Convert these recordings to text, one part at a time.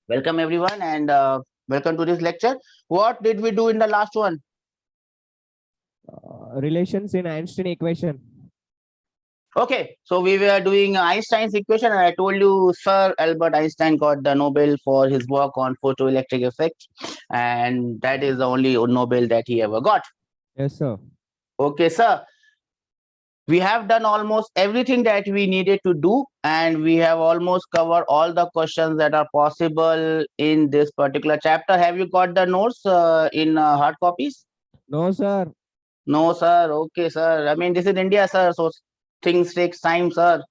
Welcome everyone and welcome to this lecture. What did we do in the last one? Relations in Einstein equation. Okay, so we were doing Einstein's equation and I told you Sir Albert Einstein got the Nobel for his work on photoelectric effect, and that is the only Nobel that he ever got. Yes, sir. Okay, sir. We have done almost everything that we needed to do, and we have almost covered all the questions that are possible in this particular chapter. Have you got the notes in hard copies? No, sir. No, sir. Okay, sir. I mean, this is India, sir. So things takes time, sir.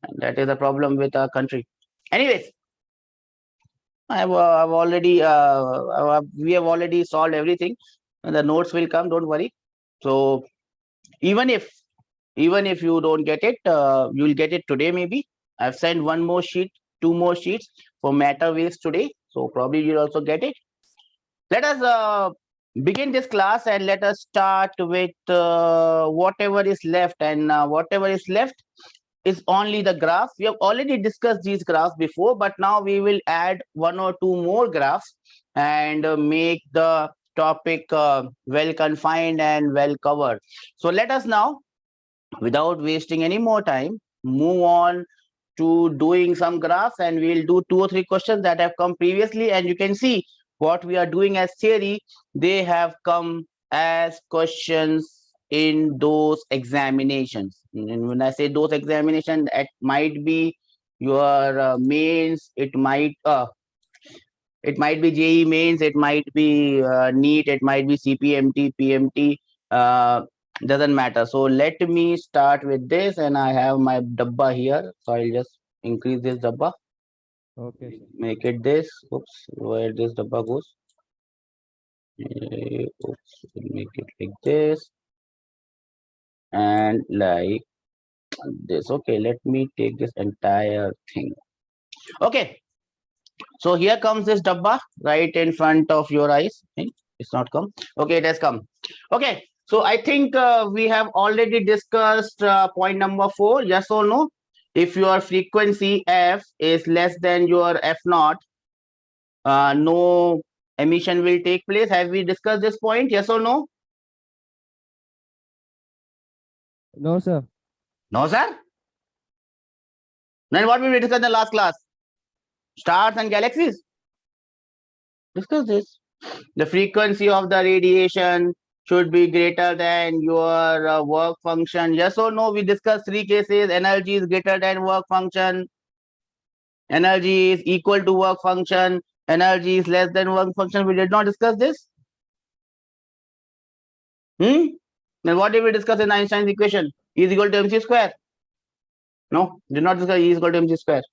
And that is the problem with our country. Anyways, I've already we have already solved everything. And the notes will come. Don't worry. So even if you don't get it, you'll get it today maybe. I've sent one more sheet, two more sheets for matter waves today. So probably you'll also get it. Let us begin this class and let us start with whatever is left, and whatever is left is only the graph. We have already discussed these graphs before, but now we will add one or two more graphs and make the topic well confined and well covered. So let us now, without wasting any more time, move on to doing some graphs, and we'll do 2 or 3 questions that have come previously, and you can see what we are doing as theory, they have come as questions in those examinations. And when I say those examinations, it might be your mains, it might be JEE Mains, it might be NEET, it might be CPMT, PMT, doesn't matter. So let me start with this, and I have my dabba here. So I'll just increase this dabba, Okay, sir. make it this. Oops, where this dabba goes. Oops, make it like this and like this. Okay, let me take this entire thing. Okay, so here comes this dabba right in front of your eyes. It's not come. Okay, it has come. Okay, so I think we have already discussed point number 4. Yes or no? If your frequency f is less than your f naught, no emission will take place. Have we discussed this point? Yes or no? No, sir. No, sir. Then what will we discuss in the last class? Stars and galaxies. Discuss this. The frequency of the radiation should be greater than your work function. Yes or no? We discussed 3 cases. Energy is greater than work function. Energy is equal to work function. Energy is less than work function. We did not discuss this. Then what did we discuss in Einstein's equation? E is equal to mc square. No, did not discuss E is equal to mc square.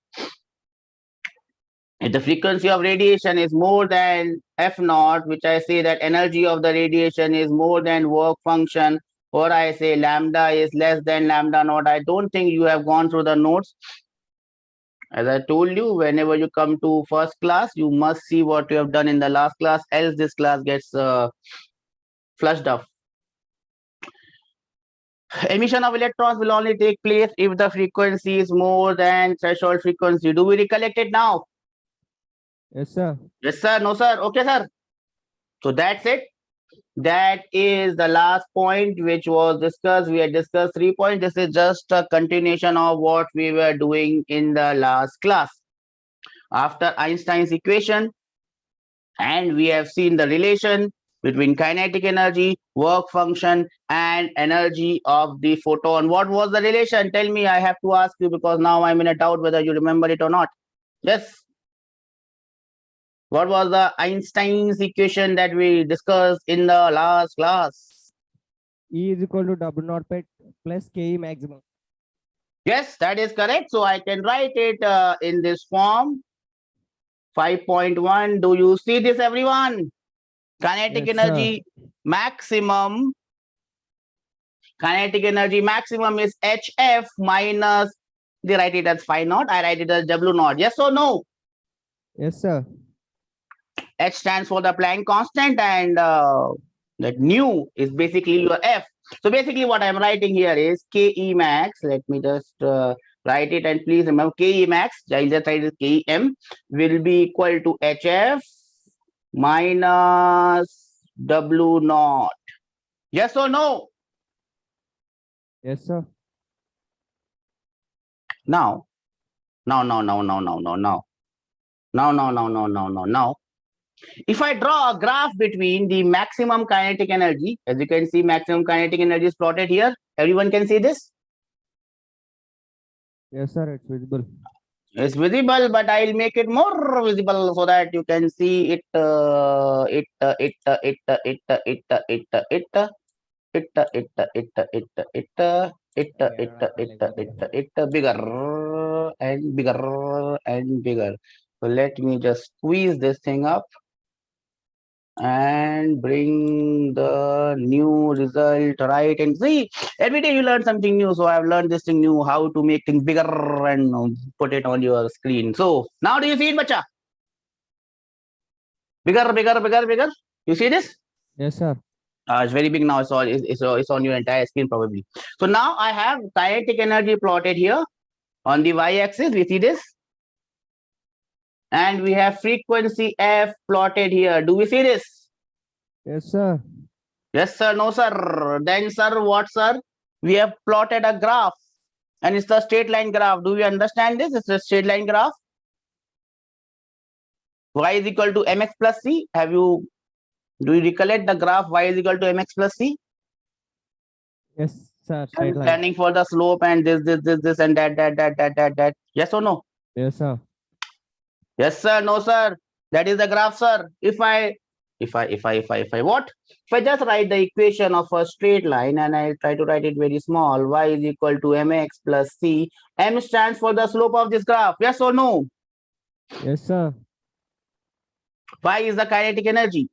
If the frequency of radiation is more than f naught, which I say that energy of the radiation is more than work function, or I say lambda is less than lambda naught, I don't think you have gone through the notes. As I told you, whenever you come to first class, you must see what you have done in the last class, else this class gets flushed off. Emission of electrons will only take place if the frequency is more than threshold frequency. Do we recollect it now? Yes, sir. Yes, sir. No, sir. Okay, sir. So that's it. That is the last point which was discussed. We had discussed 3 points. This is just a continuation of what we were doing in the last class. After Einstein's equation, and we have seen the relation between kinetic energy, work function, and energy of the photon. What was the relation? Tell me, I have to ask you because now I'm in a doubt whether you remember it or not. Yes. What was the Einstein's equation that we discussed in the last class? E is equal to W naught plus KE maximum. Yes, that is correct. So I can write it in this form. 5.1. Do you see this, everyone? Kinetic Yes, energy maximum. Kinetic energy maximum is HF minus, they write it as phi naught. I write it as W naught. Yes or no? Yes, sir. H stands for the Planck constant, and that nu is basically your F. So basically what I'm writing here is KE max. Let me just Write it and please remember KE max, I'll just write it KEM will be equal to HF minus W naught. Yes or no? Yes, sir. Now, if I draw a graph between the maximum kinetic energy, as you can see, maximum kinetic energy is plotted here. Everyone can see this? Yes, sir. It's visible. It's visible, but I'll make it more visible so that you can see it. Bigger and bigger and bigger. So let me just squeeze this thing up and bring the new result right. And see, every day you learn something new. So I've learned this thing new, how to make things bigger and put it on your screen. So now do you see it, bacha? Bigger, bigger, bigger, bigger. You see this? Yes, sir. It's very big now. It's on your entire screen probably. So now I have kinetic energy plotted here on the y-axis. We see this, and we have frequency f plotted here. Do we see this? Yes, sir. Yes, sir. No, sir. Then, sir, what, sir? We have plotted a graph, and it's the straight line graph. Do we understand this? It's a straight line graph. Y is equal to mx plus c. Do you recollect the graph y is equal to mx plus c? Yes, sir. I'm Straight line. planning for the slope and this, and that. Yes or no? Yes, sir. Yes, sir. No, sir. That is the graph, sir. If I what? If I just write the equation of a straight line and I try to write it very small, y is equal to mx plus c. M stands for the slope of this graph. Yes or no? Yes, sir. Y is the kinetic energy.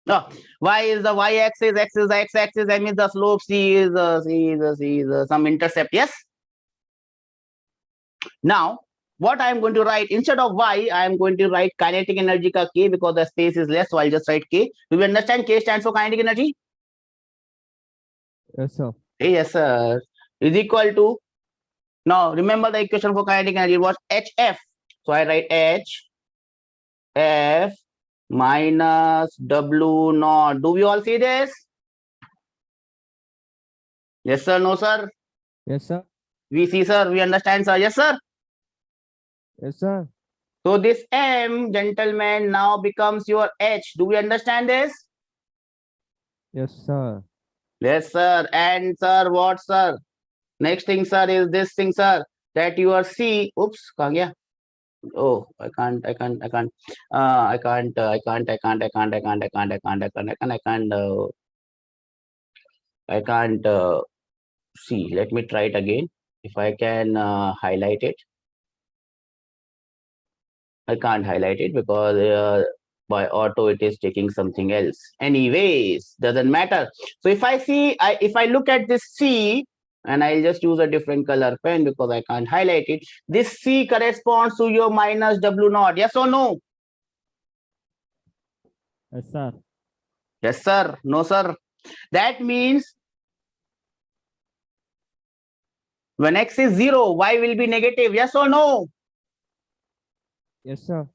No, y is the y-axis, x is the x-axis. That means the slope c is some intercept. Yes. Now, what I am going to write instead of y, I am going to write kinetic energy ka k because the space is less. So I'll just write k. Do you understand? K stands for kinetic energy. Yes, sir. Yes, sir. Is equal to. Now remember the equation for kinetic energy was hf. So I write h f minus w naught. Do we all see this? Yes, sir. No, sir. Yes, sir. We see, sir. We understand, sir. Yes, sir. Yes, sir. So this m, gentlemen, now becomes your h. Do we understand this? Yes, sir. Yes, sir. And sir, what, sir? Next thing, sir, is this thing, sir, that your c. Oops, kahan gaya? Oh, I can't. See. Let me try it again. If I can highlight it. I can't highlight it because by auto it is taking something else. Anyways, doesn't matter. So if I look at this C and I'll just use a different color pen because I can't highlight it. This C corresponds to your minus W naught. Yes or no? Yes, sir. Yes, sir. No, sir. That means when X is 0, Y will be negative. Yes or no? Yes, sir.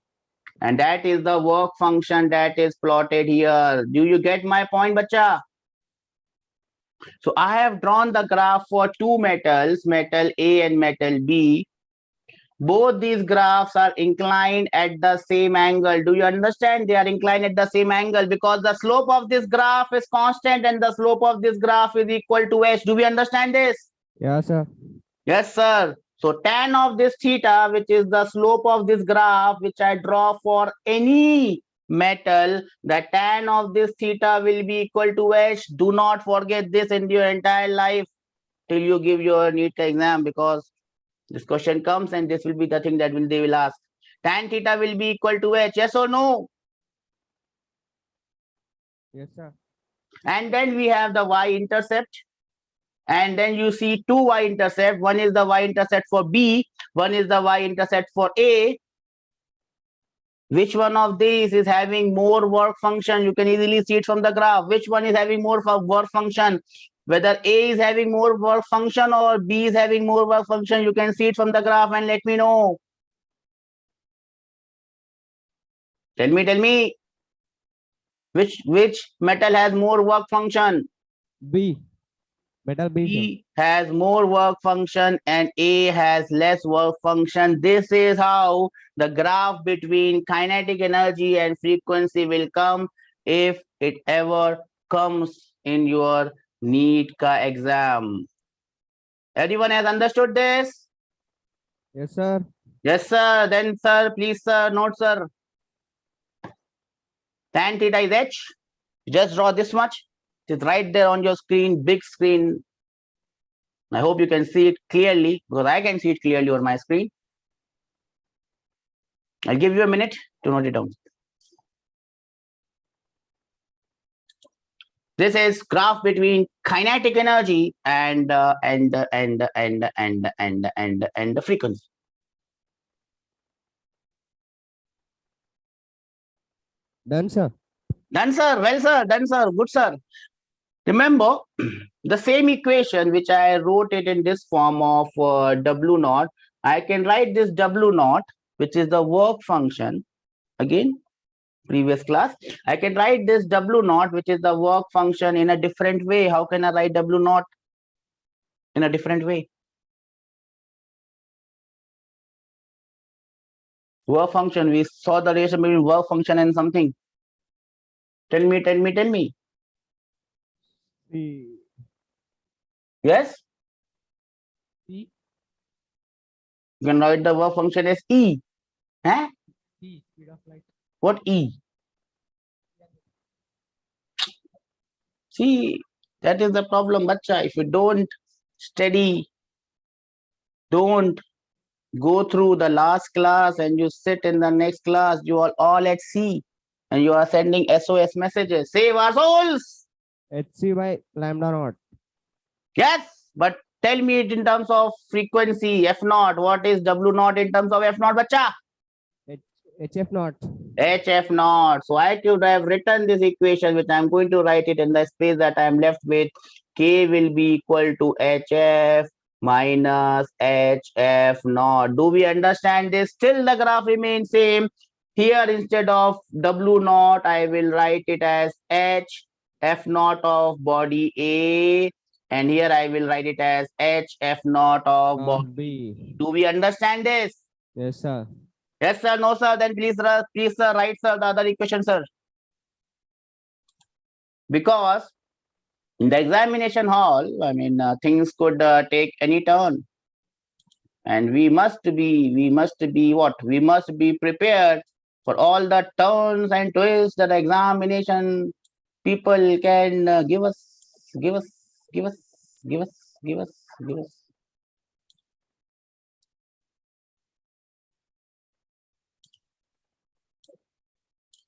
And that is the work function that is plotted here. Do you get my point, bacha? So I have drawn the graph for two metals, metal A and metal B. Both these graphs are inclined at the same angle. Do you understand? They are inclined at the same angle because the slope of this graph is constant and the slope of this graph is equal to h. Do we understand this? Yes, sir. Yes, sir. So tan of this theta, which is the slope of this graph, which I draw for any metal, the tan of this theta will be equal to h. Do not forget this in your entire life till you give your NEET exam, because this question comes and this will be the thing that they will ask. Tan theta will be equal to h. Yes or no? Yes, sir. And then we have the y-intercept. And then you see two y-intercept. One is the y-intercept for B. One is the y-intercept for A. Which one of these is having more work function? You can easily see it from the graph. Which one is having more work function? whether A is having more work function or B is having more work function. You can see it from the graph and let me know. Tell me. Which metal has more work function? B. Metal B, sir. B has more work function and A has less work function. This is how the graph between kinetic energy and frequency will come if it ever comes in your NEET ka exam. Everyone has understood this? Yes, sir. Yes, sir. Then, sir, please, sir, note, sir. Tan theta is H. Just draw this much. It's right there on your screen, big screen. I hope you can see it clearly because I can see it clearly on my screen. I'll give you a minute to note it down. This is graph between kinetic energy and the frequency. Done, sir. Done, sir. Well, sir. Done, sir. Good, sir. Remember the same equation which I wrote it in this form of W naught. I can write this W naught, which is the work function. Again, previous class. I can write this W naught, which is the work function, in a different way. How can I write W naught in a different way? Work function. We saw the relation between work function and something. Tell me. C. Yes? C. You can write the work function as E. Huh? C. Speed of light. What E? See, that is the problem, bacha. If you don't study, don't go through the last class and you sit in the next class, you are all at sea and you are sending SOS messages. Save our souls. HC by lambda naught. Yes, but tell me it in terms of frequency, F naught. What is W naught in terms of F naught, bacha? HF naught. HF naught. So I could have written this equation, which I'm going to write it in the space that I'm left with. K will be equal to HF minus HF naught. Do we understand this? Still the graph remains same. Here instead of W naught, I will write it as HF naught of body A. And here I will write it as HF naught of body B. Do we understand this? Yes, sir. Yes, sir. No, sir. Then please, sir, write, sir, the other equation, sir. Because in the examination hall, I mean, things could take any turn, and we must be what? We must be prepared for all the turns and twists that examination people can give us.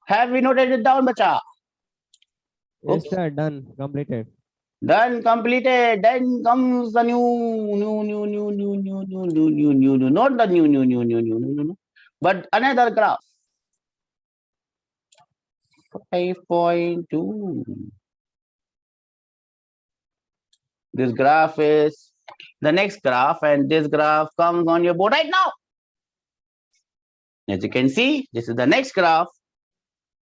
Have we noted it down, bacha? Yes, Oops. sir. Done. Completed. Done, completed. Then comes the new. Not the new. But another graph. 5.2. This graph is the next graph, and this graph comes on your board right now. As you can see, this is the next graph.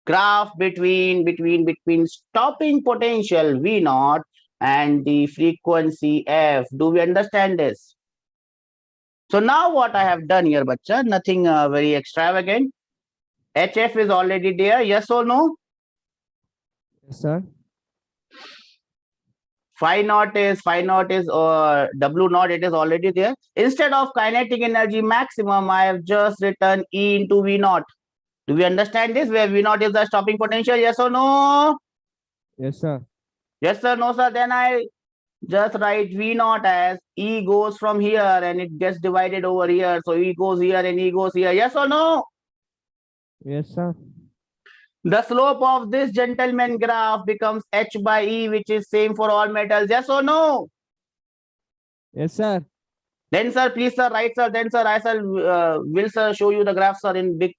Graph between stopping potential V naught and the frequency F. Do we understand this? So now what I have done here, bacha, nothing very extravagant. HF is already there, yes or no? Yes, sir. Phi naught is W naught, it is already there. Instead of kinetic energy maximum, I have just written E into V naught. Do we understand this? Where V naught is the stopping potential, yes or no? Yes, sir. Yes, sir, no, sir. Then I just write V naught as E goes from here and it gets divided over here. So E goes here and E goes here. Yes or no? Yes, sir. The slope of this gentleman graph becomes H by E, which is same for all metals. Yes or no? Yes, sir. Then, sir, please, sir, write, sir. Then, sir, I shall will, sir, show you the graph, sir, in big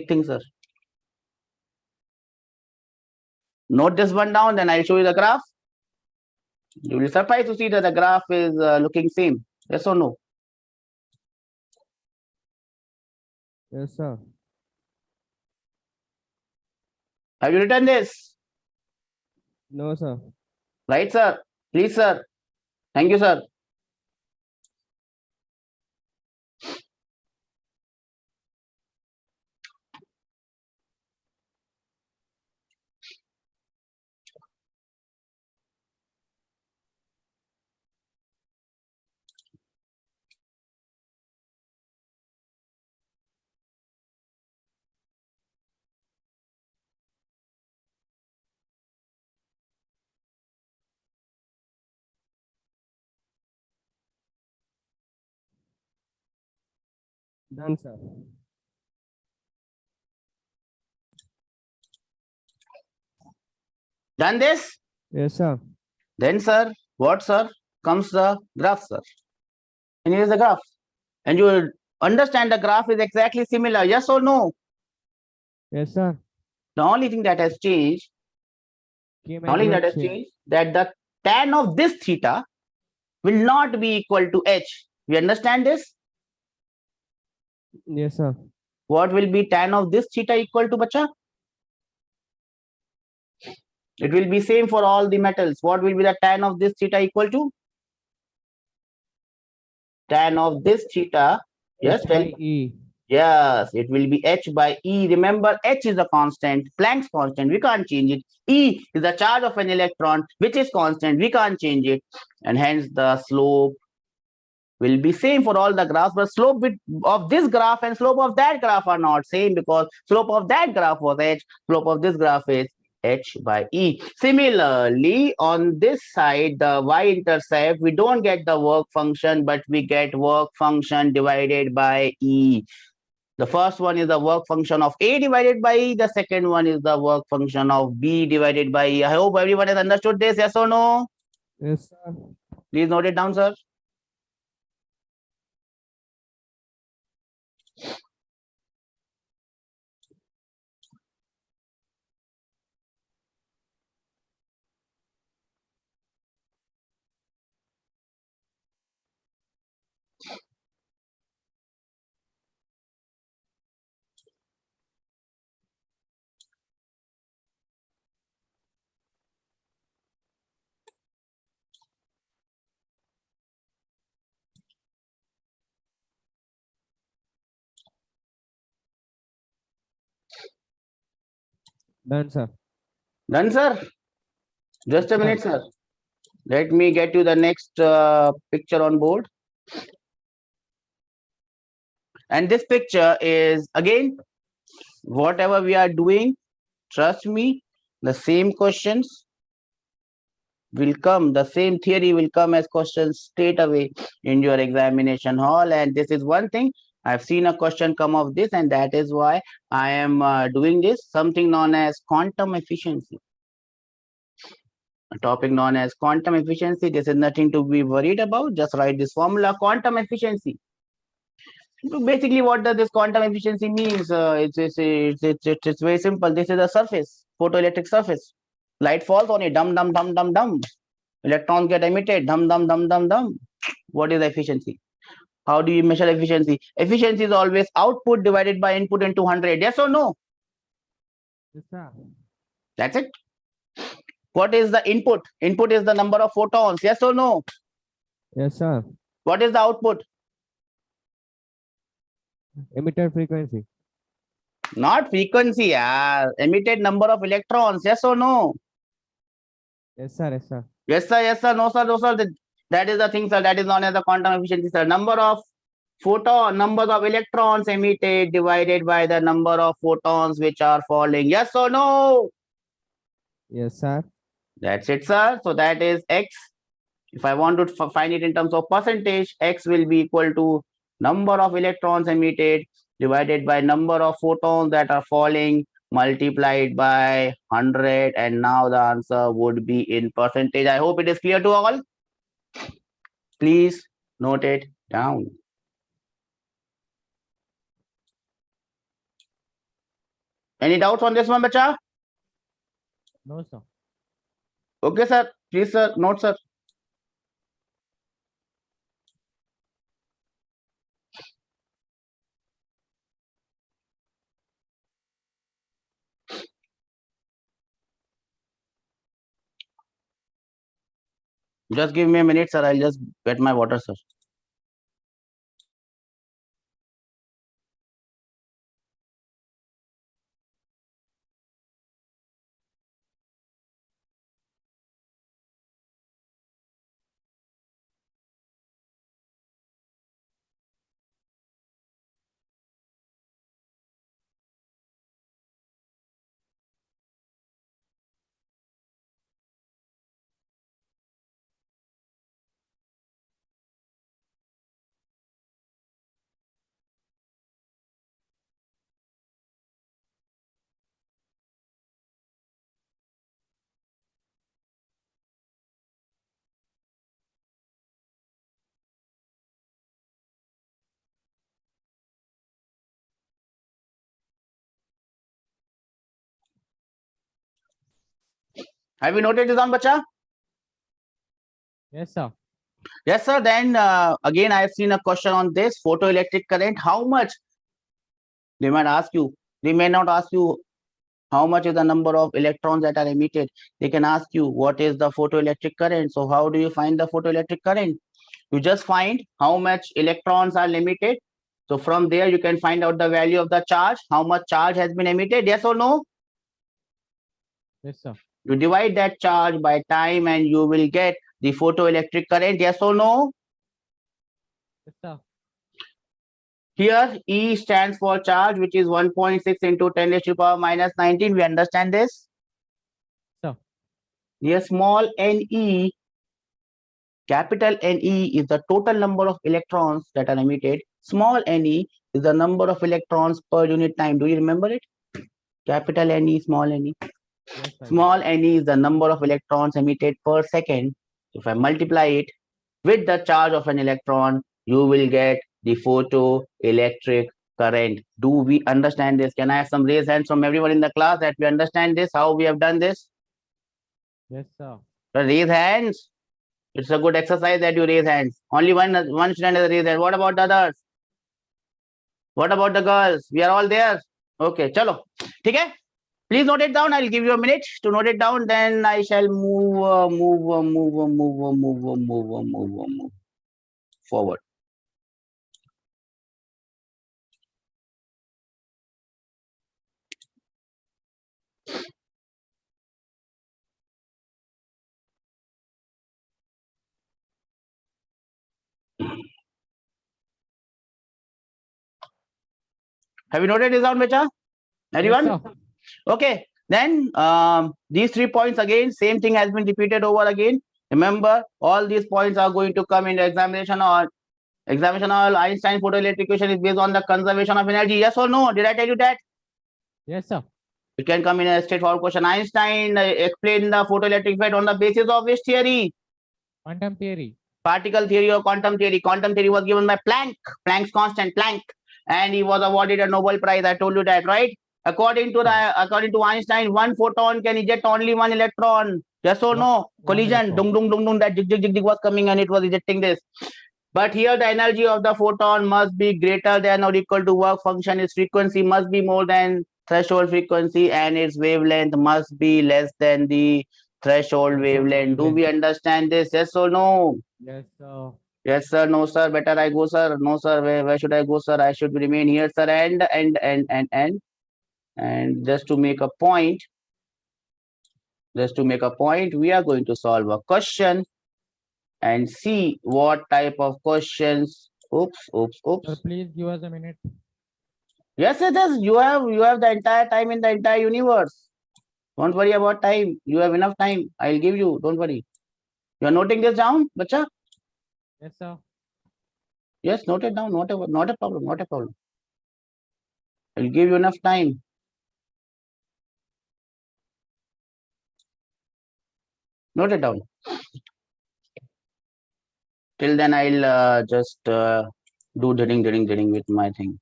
thing, sir. Note this one down, then I'll show you the graph. You will be surprised to see that the graph is looking same. Yes or no? Yes, sir. Have you written this? No, sir. Right, sir? Please, sir. Thank you, sir. Done, sir. Done this? Yes, sir. Then, sir, what, sir? Comes the graph, sir. And here is the graph. And you understand the graph is exactly similar. Yes or no? Yes, sir. The only thing that has changed, that the tan of this theta will not be equal to h. We understand this? Yes, sir. What will be tan of this theta equal to, bacha? It will be same for all the metals. What will be the tan of this theta equal to? Tan of this theta. Yes, H by E. Yes, it will be h by E. Remember, h is a constant, Planck's constant. We can't change it. E is the charge of an electron, which is constant. We can't change it. And hence the slope will be same for all the graphs, but slope of this graph and slope of that graph are not same, because slope of that graph was h, slope of this graph is h by E. Similarly, on this side, the y-intercept, we don't get the work function, but we get work function divided by E. The first one is the work function of A divided by E. The second one is the work function of B divided by E. I hope everyone has understood this. Yes or no? Yes, sir. Please note it down, sir. Done, sir. Done, sir. Just a Yes, minute, sir. sir. Let me get you the next picture on board. And this picture is, again, whatever we are doing, trust me, the same questions will come, the same theory will come as questions straight away in your examination hall. And this is one thing, I've seen a question come of this, and that is why I am doing this, something known as quantum efficiency. A topic known as quantum efficiency. This is nothing to be worried about. Just write this formula, quantum efficiency. Basically, what does this quantum efficiency means? It's very simple. This is a surface, photoelectric surface. Light falls on it, dum dum dum dum dum. Electrons get emitted, dum dum dum dum dum. What is efficiency? How do you measure efficiency? Efficiency is always output divided by input into 100. Yes or no? Yes, sir. That's it. What is the input? Input is the number of photons. Yes or no? Yes, sir. What is the output? Emitted frequency. Not frequency. Emitted number of electrons. Yes or no? Yes, sir. Yes, sir. Yes, sir. Yes, sir. No, sir. No, sir. That is the thing, sir. That is known as the quantum efficiency, sir. Number of numbers of electrons emitted divided by the number of photons which are falling. Yes or no? Yes, sir. That's it, sir. So that is x. If I want to find it in terms of percentage, x will be equal to number of electrons emitted divided by number of photons that are falling multiplied by 100. And now the answer would be in percentage. I hope it is clear to all. Please note it down. Any doubts on this one, bacha? No, sir. Okay, sir. Please, sir. Note, sir. Just give me a minute, sir. I'll just get my water, sir. Have you noted this down, bacha? Yes, sir. Yes, sir. Then again, I have seen a question on this photoelectric current. How much? They might ask you. They may not ask you how much is the number of electrons that are emitted. They can ask you what is the photoelectric current. So how do you find the photoelectric current? You just find how much electrons are emitted. So from there you can find out the value of the charge, how much charge has been emitted. Yes or no? Yes, sir. You divide that charge by time and you will get the photoelectric current. Yes or no? Yes, sir. Here E stands for charge, which is 1.6 into 10 raised to the power minus 19. We understand this? Sir. Here small ne, capital Ne is the total number of electrons that are emitted. Small ne is the number of electrons per unit time. Do you remember it? Capital Ne, small ne. Yes, sir. Small ne is the number of electrons emitted per second. If I multiply it with the charge of an electron, you will get the photoelectric current. Do we understand this? Can I have some raised hands from everyone in the class that we understand this, how we have done this? Yes, sir. Raise hands. It's a good exercise that you raise hands. Only one student has raised hand. What about the others? What about the girls? We are all there. Okay, chalo. Okay? Please note it down. I'll give you a minute to note it down. Then I shall move forward. Have you noted this down, Becha? Everyone? Yes, sir. Okay. Then these 3 points again, same thing has been repeated over again. Remember, all these points are going to come in the examination or Einstein photoelectric equation is based on the conservation of energy. Yes or no? Did I tell you that? Yes, sir. It can come in a straightforward question. Einstein explained the photoelectric effect on the basis of which theory? Quantum theory. Particle theory or quantum theory. Quantum theory was given by Planck, Planck's constant, Planck, and he was awarded a Nobel Prize. I told you that, right? According to Einstein, one photon can eject only one electron. Yes or no? Collision, dung dung dung dung. That jig jig jig jig was coming and it was ejecting this. But here the energy of the photon must be greater than or equal to work function. Its frequency must be more than threshold frequency and its wavelength must be less than the threshold wavelength. Do we understand this? Yes or no? Yes, sir. Yes, sir. No, sir. Better I go, sir. No, sir. Where should I go, sir? I should remain here, sir. And just to make a point, we are going to solve a question and see what type of questions. Oops. Sir, please give us a minute. Yes, it is. You have the entire time in the entire universe. Don't worry about time. You have enough time. I'll give you. Don't worry. You are noting this down, bacha? Yes, sir. Yes, note it down. Not a problem. Not a problem. I'll give you enough time. Note it down. Till then, I'll just do ding with my thing.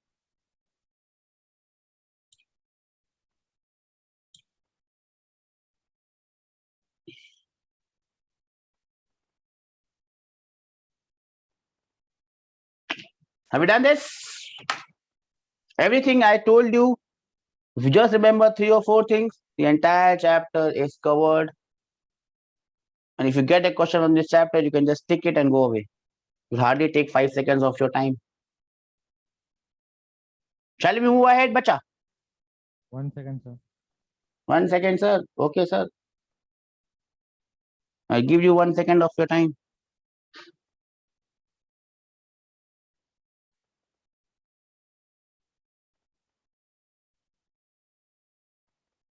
Have you done this? Everything I told you, if you just remember 3 or 4 things, the entire chapter is covered. And if you get a question on this chapter, you can just tick it and go away. It will hardly take 5 seconds of your time. Shall we move ahead, bacha? 1 second, sir. 1 second, sir. Okay, sir. I'll give you 1 second of your time.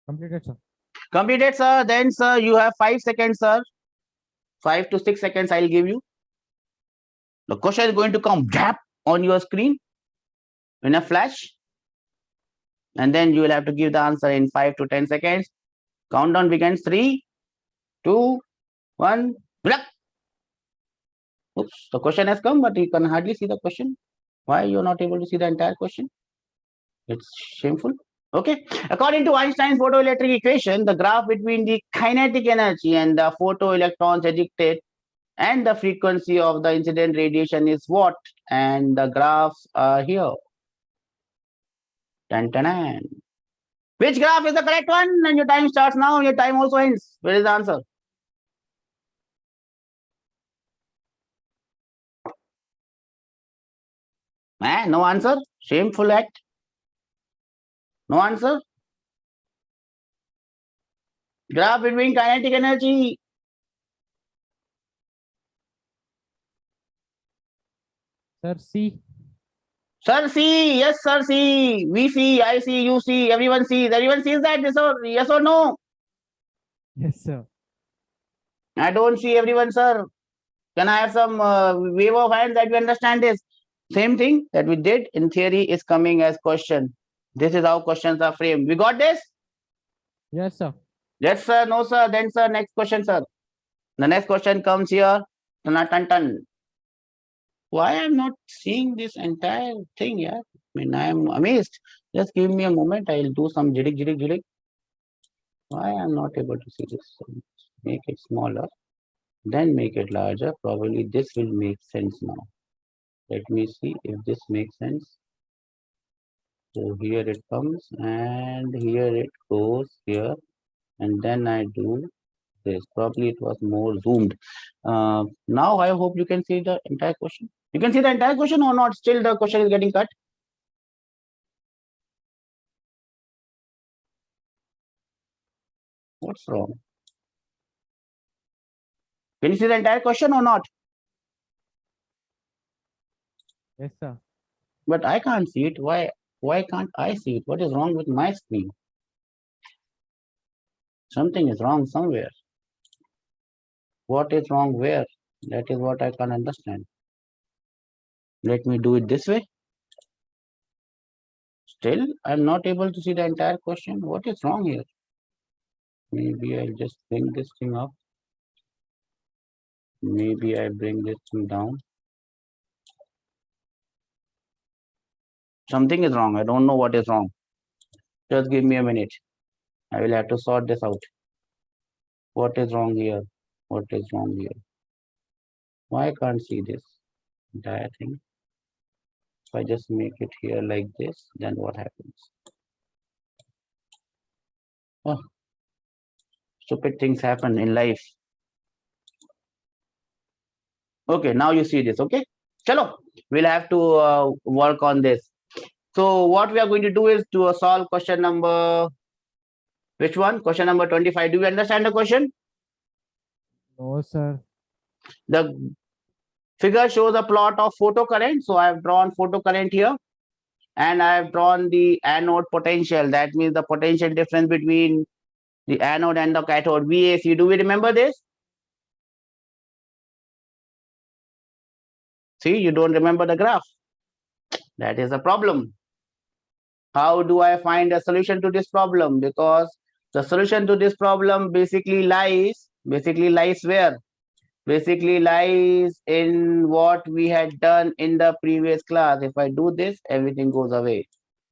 Completed, sir. Completed, sir. Then, sir, you have 5 seconds, sir. 5 to 6 seconds I'll give you. The question is going to come drop on your screen in a flash. And then you will have to give the answer in 5 to 10 seconds. Countdown begins. 3, 2, 1. Oops, the question has come, but you can hardly see the question. Why you're not able to see the entire question? It's shameful. Okay. According to Einstein's photoelectric equation, the graph between the kinetic energy and the photoelectrons ejected and the frequency of the incident radiation is what? And the graphs are here. Dun, dun, dun. Which graph is the correct one? And your time starts now. Your time also ends. Where is the answer? No answer. Shameful act. No answer. Graph between kinetic energy. Sir, C. Sir, see. Yes, sir, see. We see. I see. You see. Everyone sees. Everyone sees that. Yes or no? Yes, sir. I don't see everyone, sir. Can I have some wave of hands that we understand this? Same thing that we did in theory is coming as question. This is how questions are framed. We got this? Yes, sir. Yes, sir. No, sir. Then, sir, next question, sir. The next question comes here. Tan, tan, tan. Why I'm not seeing this entire thing, yeah? I mean, I'm amazed. Just give me a moment. I'll do some jittig, jittig, jittig. Why I'm not able to see this? Make it smaller. Then make it larger. Probably this will make sense now. Let me see if this makes sense. So here it comes and here it goes here. And then I do this. Probably it was more zoomed. Now I hope you can see the entire question. You can see the entire question or not? Still the question is getting cut. What's wrong? Can you see the entire question or not? Yes, sir. But I can't see it. Why can't I see it? What is wrong with my screen? Something is wrong somewhere. What is wrong where? That is what I can't understand. Let me do it this way. Still, I'm not able to see the entire question. What is wrong here? Maybe I'll just bring this thing up. Maybe I bring this thing down. Something is wrong. I don't know what is wrong. Just give me a minute. I will have to sort this out. What is wrong here? What is wrong here? Why I can't see this entire thing? If I just make it here like this, then what happens? Oh, stupid things happen in life. Okay, now you see this. Okay, chalo, we'll have to work on this. So what we are going to do is to solve question number, which one? Question number 25. Do you understand the question? No, sir. The figure shows a plot of photocurrent. So I have drawn photocurrent here. And I have drawn the anode potential. That means the potential difference between the anode and the cathode, VAC. Do we remember this? See, you don't remember the graph. That is a problem. How do I find a solution to this problem? Because the solution to this problem basically lies where? Basically lies in what we had done in the previous class. If I do this, everything goes away.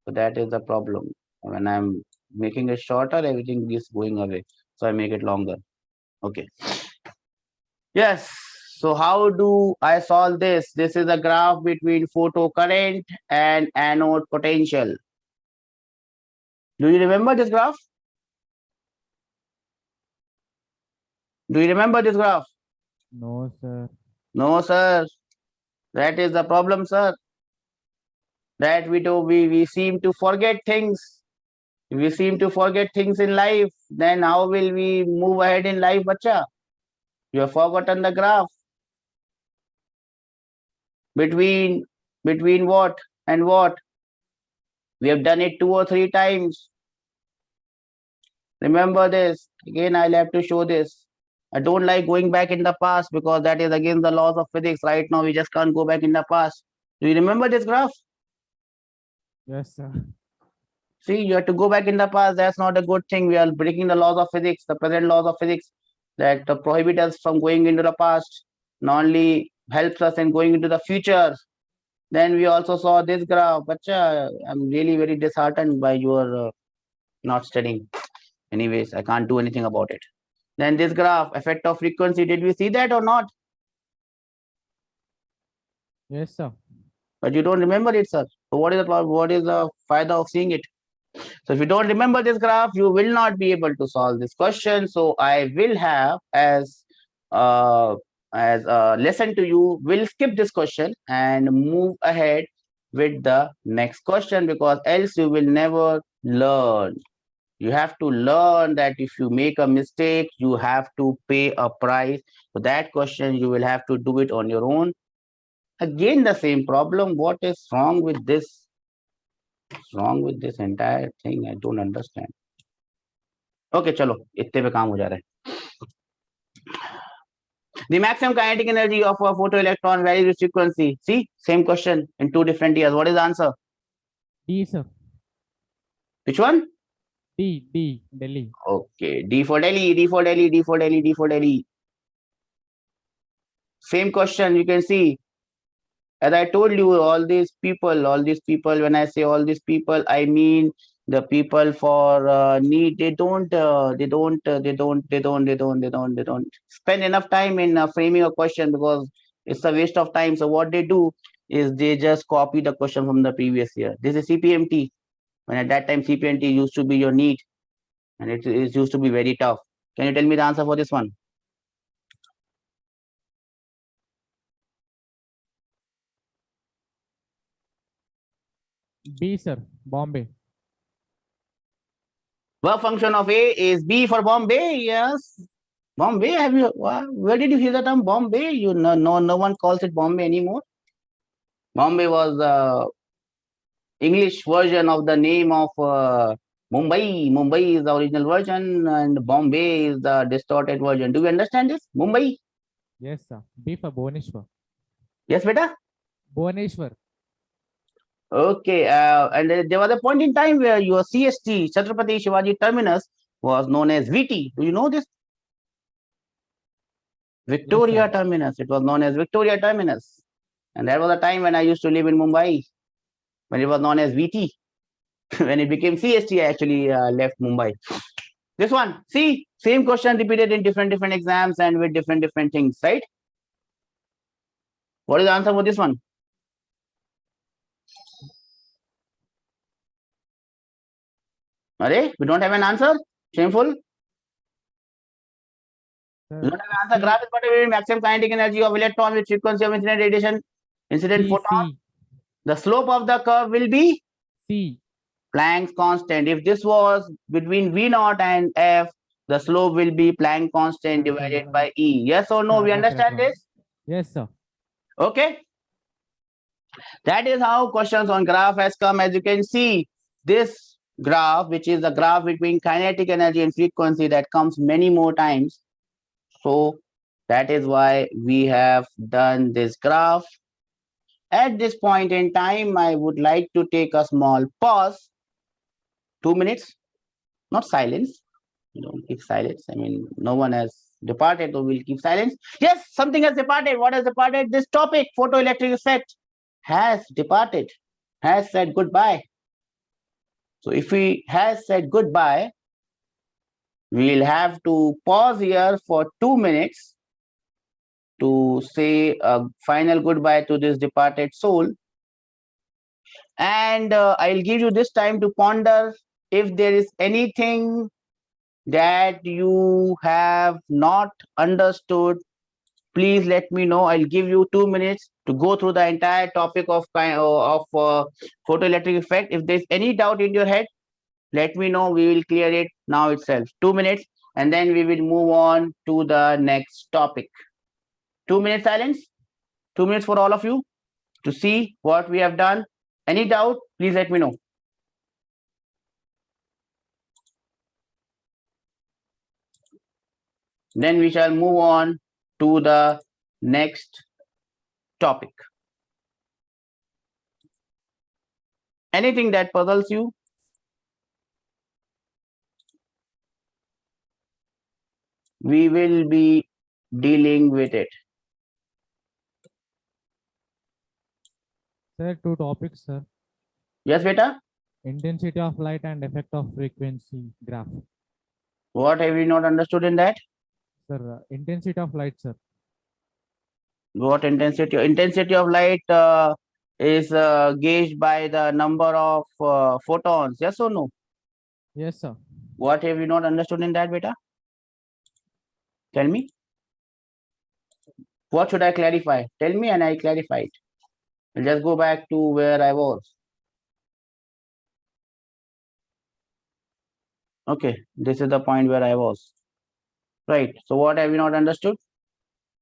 So that is the problem. When I'm making it shorter, everything is going away. So I make it longer. Okay. Yes. So how do I solve this? This is a graph between photocurrent and anode potential. Do you remember this graph? Do you remember this graph? No, sir. No, sir. That is the problem, sir. That we seem to forget things. If we seem to forget things in life, then how will we move ahead in life, bacha? You have forgotten the graph. Between what and what? We have done it 2 or 3 times. Remember this. Again, I'll have to show this. I don't like going back in the past because that is against the laws of physics. Right now, we just can't go back in the past. Do you remember this graph? Yes, sir. See, you have to go back in the past. That's not a good thing. We are breaking the laws of physics, the present laws of physics that prohibit us from going into the past. Not only helps us in going into the future. Then we also saw this graph. Bacha, I'm really very disheartened by your not studying. Anyways, I can't do anything about it. Then this graph, effect of frequency. Did we see that or not? Yes, sir. But you don't remember it, sir. So what is the faida of seeing it? So if you don't remember this graph, you will not be able to solve this question. So I will have uh, as a lesson to you, we'll skip this question and move ahead with the next question because else you will never learn. You have to learn that if you make a mistake, you have to pay a price. So that question, you will have to do it on your own. Again, the same problem. What is wrong with this? What's wrong with this entire thing? I don't understand. Okay, चलो इतने पे काम हो जा रहा है. The maximum kinetic energy of a photoelectron varies with frequency. See, same question in 2 different years. What is the answer? D, sir. Which one? D, Delhi. Okay, D for Delhi, D for Delhi, D for Delhi, D for Delhi. Same question, you can see. As I told you, all these people, when I say all these people, I mean the people for NEET, they don't spend enough time in framing a question because it's a waste of time. So what they do is they just copy the question from the previous year. This is CPMT. When at that time CPMT used to be your NEET, and it used to be very tough. Can you tell me the answer for this one? B, sir. Bombay. Verb function of A is B for Bombay. Yes. Bombay, have you? Where did you hear the term Bombay? You know, no one calls it Bombay anymore. Bombay was the English version of the name of Mumbai. Mumbai is the original version, and Bombay is the distorted version. Do you understand this? Mumbai. Yes, sir. B for Bhubaneswar. Yes, beta. Bhubaneswar. Okay. And there was a point in time where your CST, Chhatrapati Shivaji Terminus, was known as VT. Do you know this? Victoria Yes, Terminus. It was known as Victoria Terminus. And that was a time when I used to live in Mumbai, when it was known as VT. When it became CST, I actually left Mumbai. This one, see, same question repeated in different exams and with different things, right? What is the answer for this one? Are we don't have an answer? Shameful. sir. We don't have an answer. Graph is what maximum kinetic energy of electron with frequency of incident radiation, incident photon. The slope of the curve will be C. Planck's constant. If this was between V naught and F, the slope will be Planck constant divided by E. Yes or no? We understand this? Yes, sir. Okay. That is how questions on graph has come. As you can see, this graph, which is the graph between kinetic energy and frequency, that comes many more times. So that is why we have done this graph. At this point in time, I would like to take a small pause. 2 minutes, not silence. You don't keep silence. I mean, no one has departed, so we'll keep silence. Yes, something has departed. What has departed? This topic, photoelectric effect, has departed, has said goodbye. So if he has said goodbye, we'll have to pause here for 2 minutes to say a final goodbye to this departed soul. And I'll give you this time to ponder if there is anything that you have not understood, please let me know. I'll give you 2 minutes to go through the entire topic of photoelectric effect. If there's any doubt in your head, let me know. We will clear it now itself. 2 minutes, and then we will move on to the next topic. 2 minutes silence. 2 minutes for all of you to see what we have done. Any doubt, please let me know. Then we shall move on to the next topic. Anything that puzzles you? We will be dealing with it. Sir, two topics, sir. Yes, beta? Intensity of light and effect of frequency graph. What have you not understood in that? Sir, intensity of light, sir. What intensity? Intensity of light is gauged by the number of photons. Yes or no? Yes, sir. What have you not understood in that, beta? Tell me. What should I clarify? Tell me and I clarify it. I'll just go back to where I was. Okay, this is the point where I was. Right. So what have you not understood?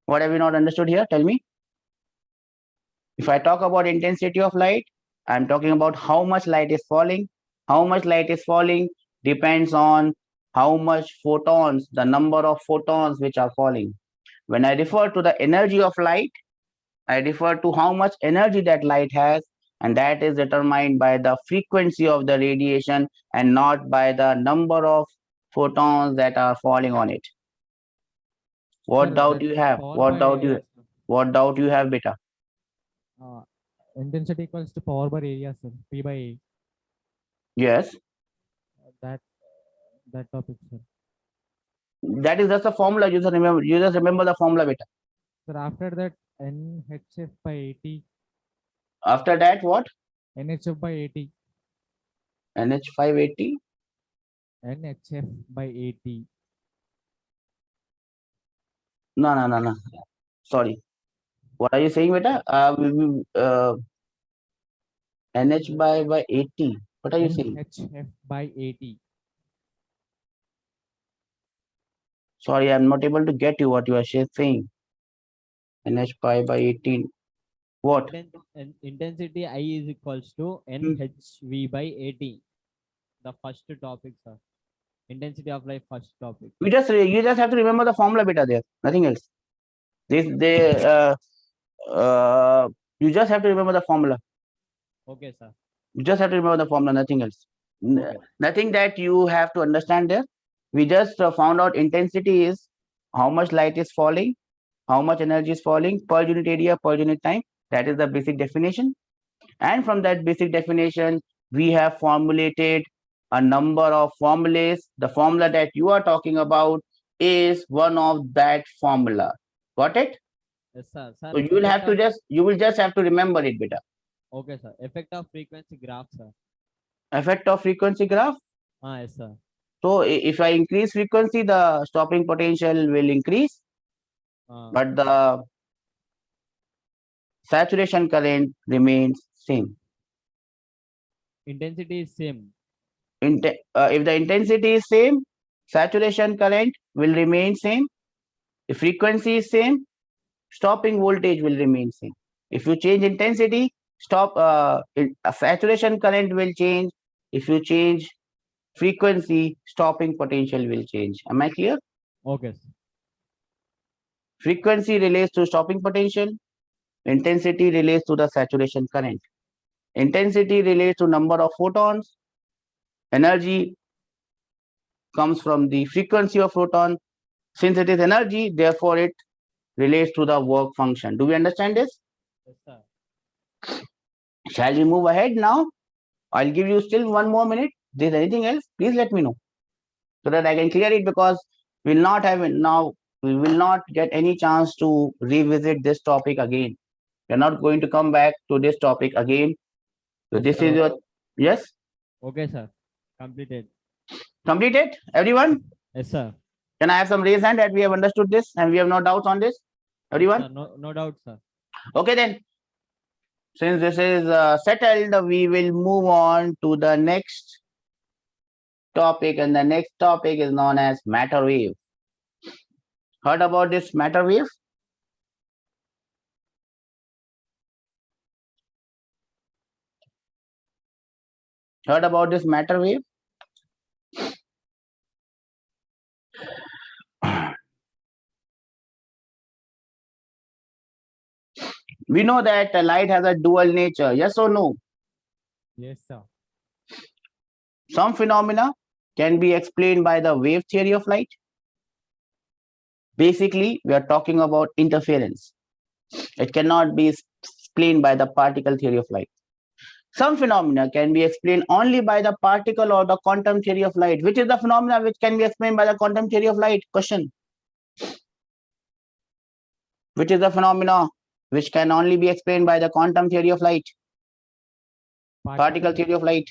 What have you not understood here? Tell me. If I talk about intensity of light, I'm talking about how much light is falling. How much light is falling depends on how much photons, the number of photons which are falling. When I refer to the energy of light, I refer to how much energy that light has, and that is determined by the frequency of the radiation and not by the number of photons that are falling on it. What Sir, doubt that you have? power What by doubt you? area, sir. What doubt you have, beta? Intensity equals to power by area, sir. P by A. Yes, That topic, sir. that is just a formula. You just remember. You just remember the formula, beta. Sir, after that, NHF by 80. After that, what? NHF by 80. NH580. NHF by 80. No. Sorry. What are you saying, beta? NH by 80. What are you saying? NHF by 80. Sorry, I'm not able to get you what you are saying. NH pi by 18. What? Intensity I is equals to NHV by 80. The first topic, sir. Intensity of light, first topic. You just have to remember the formula, beta. There, nothing else. You just have to remember the formula. Okay, sir. You just have to remember the formula, nothing else. Okay. Nothing that you have to understand there. We just found out intensity is how much light is falling, how much energy is falling per unit area, per unit time. That is the basic definition. And from that basic definition, we have formulated a number of formulas. The formula that you are talking about is one of that formula. Got it? Yes, sir. Sir, So you will just have to remember it, beta. okay, sir. Effect of frequency graph, sir. Effect of frequency graph. Yes, sir. So if I increase frequency, the stopping potential will increase, but the saturation current remains same. Intensity is same. If the intensity is same, saturation current will remain same. If frequency is same, stopping voltage will remain same. If you change intensity, saturation current will change. If you change frequency, stopping potential will change. Am I clear? Okay, sir. Frequency relates to stopping potential. Intensity relates to the saturation current. Intensity relates to number of photons. Energy comes from the frequency of photon. Since it is energy, therefore it relates to the work function. Do we understand this? Yes, sir. Shall we move ahead now? I'll give you still 1 more minute. If there's anything else, please let me know so that I can clear it, because we will not get any chance to revisit this topic again. We're not going to come back to this topic again. So this is your, yes, Okay, sir. Completed. completed, everyone? Yes, sir. Can I have some raise hand that we have understood this and we have no doubts on this? Everyone? Yes, sir. No doubt, sir. Okay then. Since this is settled, we will move on to the next topic, and the next topic is known as matter wave. Heard about this matter wave? Heard about this matter wave? We know that light has a dual nature. Yes or no? Yes, sir. Some phenomena can be explained by the wave theory of light. Basically, we are talking about interference. It cannot be explained by the particle theory of light. Some phenomena can be explained only by the particle or the quantum theory of light. Which is the phenomena which can be explained by the quantum theory of light? Question. Which is the phenomena which can only be explained by the quantum theory of light? Particle theory of light.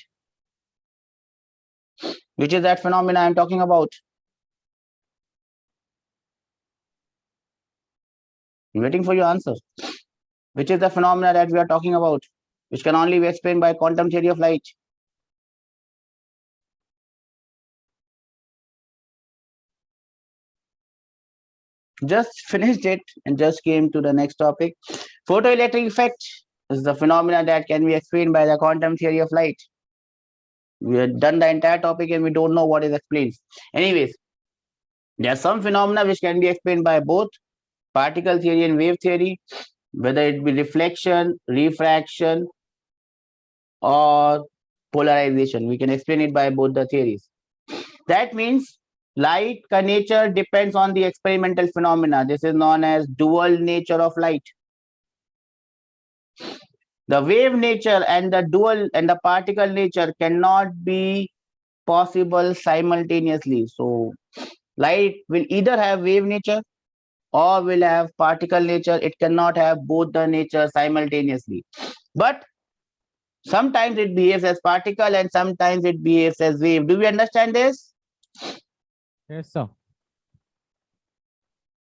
Which is that phenomena I am talking about? I'm waiting for your answer. Which is the phenomena that we are talking about, which can only be explained by quantum theory of light? Just finished it and just came to the next topic. Photoelectric effect is the phenomena that can be explained by the quantum theory of light. We have done the entire topic and we don't know what is explained. Anyways, there are some phenomena which can be explained by both particle theory and wave theory, whether it be reflection, refraction, or polarization. We can explain it by both the theories. That means light nature depends on the experimental phenomena. This is known as dual nature of light. The wave nature and the dual and the particle nature cannot be possible simultaneously. So light will either have wave nature or will have particle nature. It cannot have both the nature simultaneously. But sometimes it behaves as particle and sometimes it behaves as wave. Do we understand this? Yes, sir.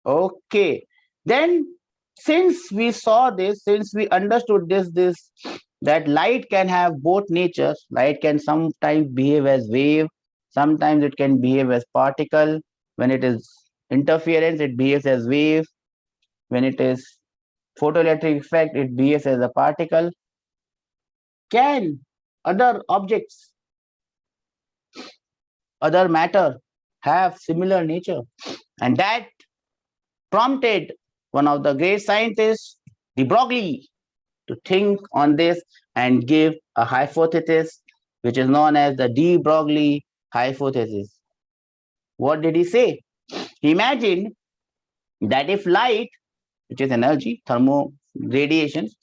Okay. Then since we saw this, since we understood this that light can have both natures, light can sometimes behave as wave, sometimes it can behave as particle. When it is interference, it behaves as wave. When it is photoelectric effect, it behaves as a particle. Can other objects, other matter have similar nature? And that prompted one of the great scientists, the Broglie, to think on this and give a hypothesis which is known as the de Broglie hypothesis. What did he say? He imagined that if light, which is energy, thermo radiations,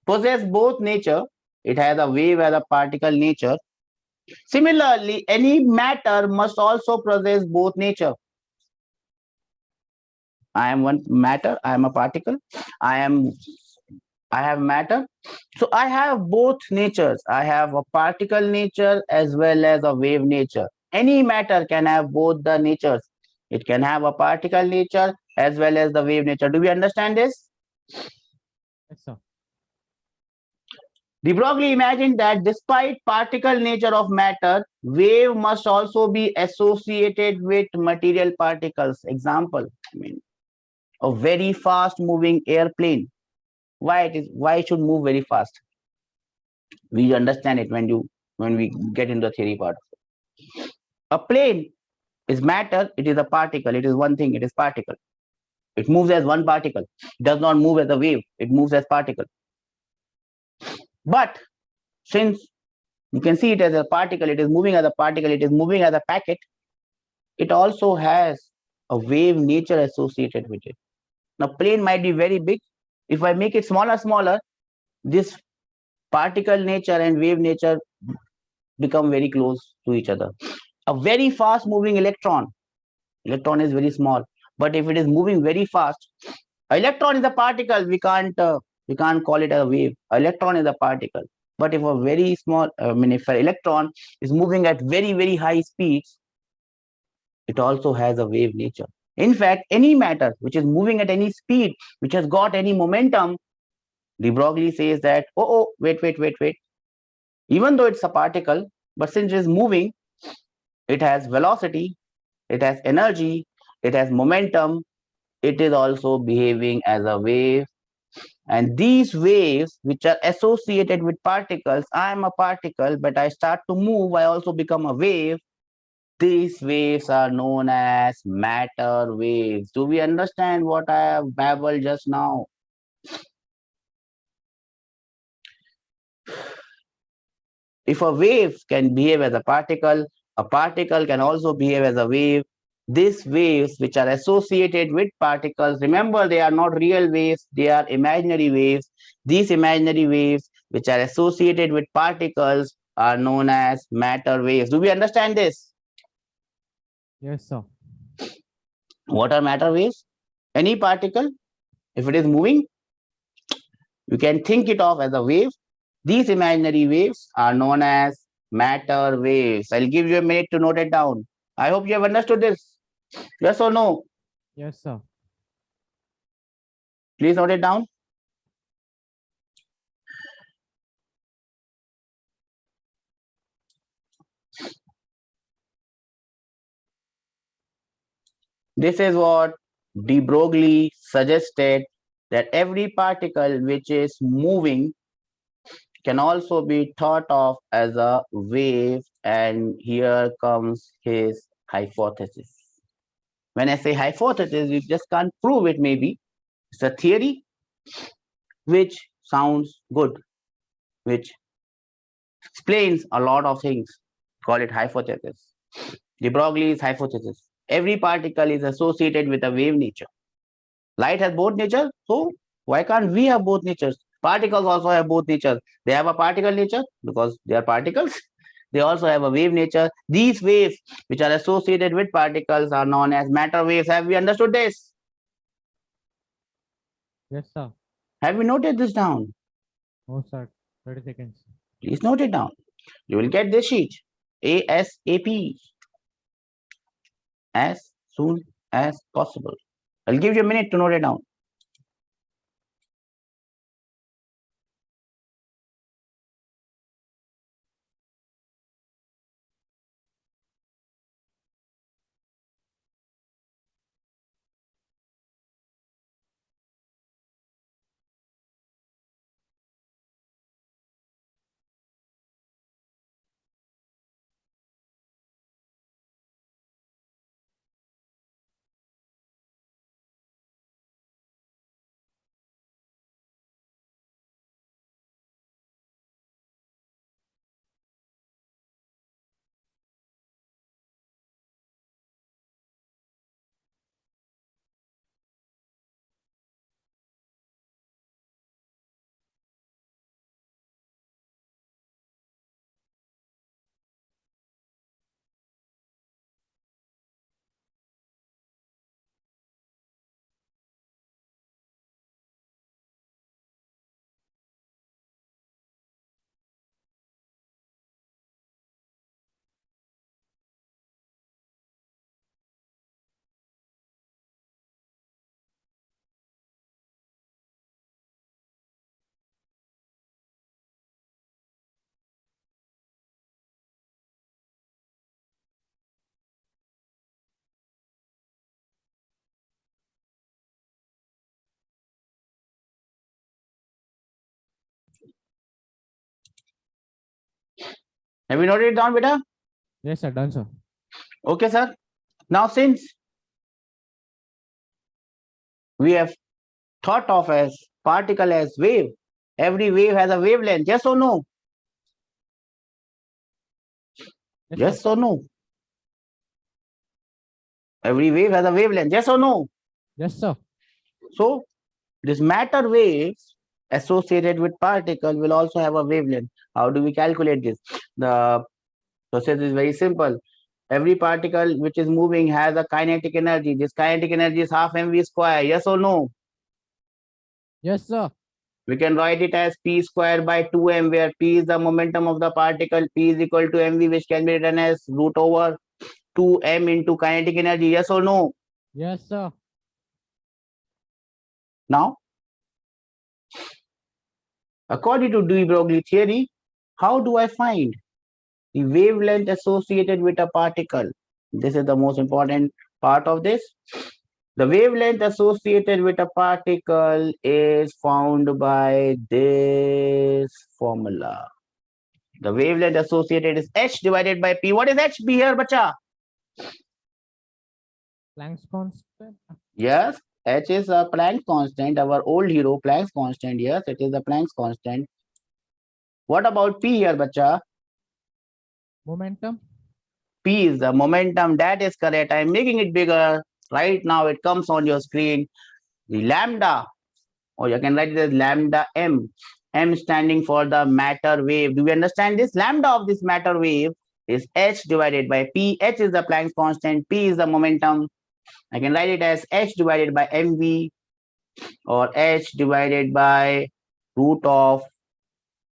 possess both nature, it has a wave as a particle nature. Similarly, any matter must also possess both nature. I am one matter, I am a particle, I have matter. So I have both natures. I have a particle nature as well as a wave nature. Any matter can have both the natures. It can have a particle nature as well as the wave nature. Do we understand this? Yes, sir. De Broglie imagined that despite particle nature of matter, wave must also be associated with material particles. Example, a very fast moving airplane. Why it should move very fast? We understand it when we get into the theory part. A plane is matter, it is a particle, it is one thing, it is particle. It moves as one particle, it does not move as a wave, it moves as particle. But since you can see it as a particle, it is moving as a particle, it is moving as a packet, it also has a wave nature associated with it. Now plane might be very big. If I make it smaller, this particle nature and wave nature become very close to each other. A very fast moving electron is very small, but if it is moving very fast, electron is a particle. We can't call it a wave. Electron is a particle, but if a very small if an electron is moving at very high speeds, it also has a wave nature. In fact, any matter which is moving at any speed, which has got any momentum, de Broglie says that, wait. Even though it's a particle, but since it is moving, it has velocity, it has energy, it has momentum, it is also behaving as a wave. And these waves, which are associated with particles, I am a particle, but I start to move, I also become a wave. These waves are known as matter waves. Do we understand what I have babbled just now? If a wave can behave as a particle can also behave as a wave. These waves, which are associated with particles, remember they are not real waves, they are imaginary waves. These imaginary waves, which are associated with particles, are known as matter waves. Do we understand this? Yes, sir. What are matter waves? Any particle, if it is moving, you can think it of as a wave. These imaginary waves are known as matter waves. I'll give you a minute to note it down. I hope you have understood this. Yes or no? Yes, sir. Please note it down. This is what de Broglie suggested, that every particle which is moving can also be thought of as a wave, and here comes his hypothesis. When I say hypothesis, you just can't prove it, maybe. It's a theory which sounds good, which explains a lot of things. Call it hypothesis. De Broglie's hypothesis. Every particle is associated with a wave nature. Light has both nature, so why can't we have both natures? Particles also have both natures. They have a particle nature because they are particles. They also have a wave nature. These waves, which are associated with particles, are known as matter waves. Have we understood this? Yes, sir. Have we noted this down? Oh, sir. 30 seconds. Please note it down. You will get this sheet ASAP as soon as possible. I'll give you a minute to note it down. Have you noted it down, beta? Yes, sir. Done, sir. Okay, sir. Now, since we have thought of as particle as wave, every wave has a wavelength. Yes or no? Yes or no? Every wave has a wavelength. Yes or no? Yes, sir. So this matter waves associated with particle will also have a wavelength. How do we calculate this? The process is very simple. Every particle which is moving has a kinetic energy. This kinetic energy is half mv square. Yes or no? Yes, sir. We can write it as p square by 2m, where p is the momentum of the particle, p is equal to mv, which can be written as root over 2m into kinetic energy, yes or no? Yes, sir. Now, according to de Broglie theory, how do I find the wavelength associated with a particle? This is the most important part of this. The wavelength associated with a particle is found by this formula. The wavelength associated is h divided by p. What is h be here, bacha? Planck's constant. Yes, h is a Planck's constant. Our old hero, Planck's constant. Yes, it is a Planck's constant. What about p here, bacha? Momentum. P is the momentum. That is correct. I'm making it bigger. Right now, it comes on your screen. The lambda, or you can write it as lambda m. M standing for the matter wave. Do we understand this? Lambda of this matter wave is h divided by p. H is the Planck's constant. P is the momentum. I can write it as h divided by mv, or h divided by root of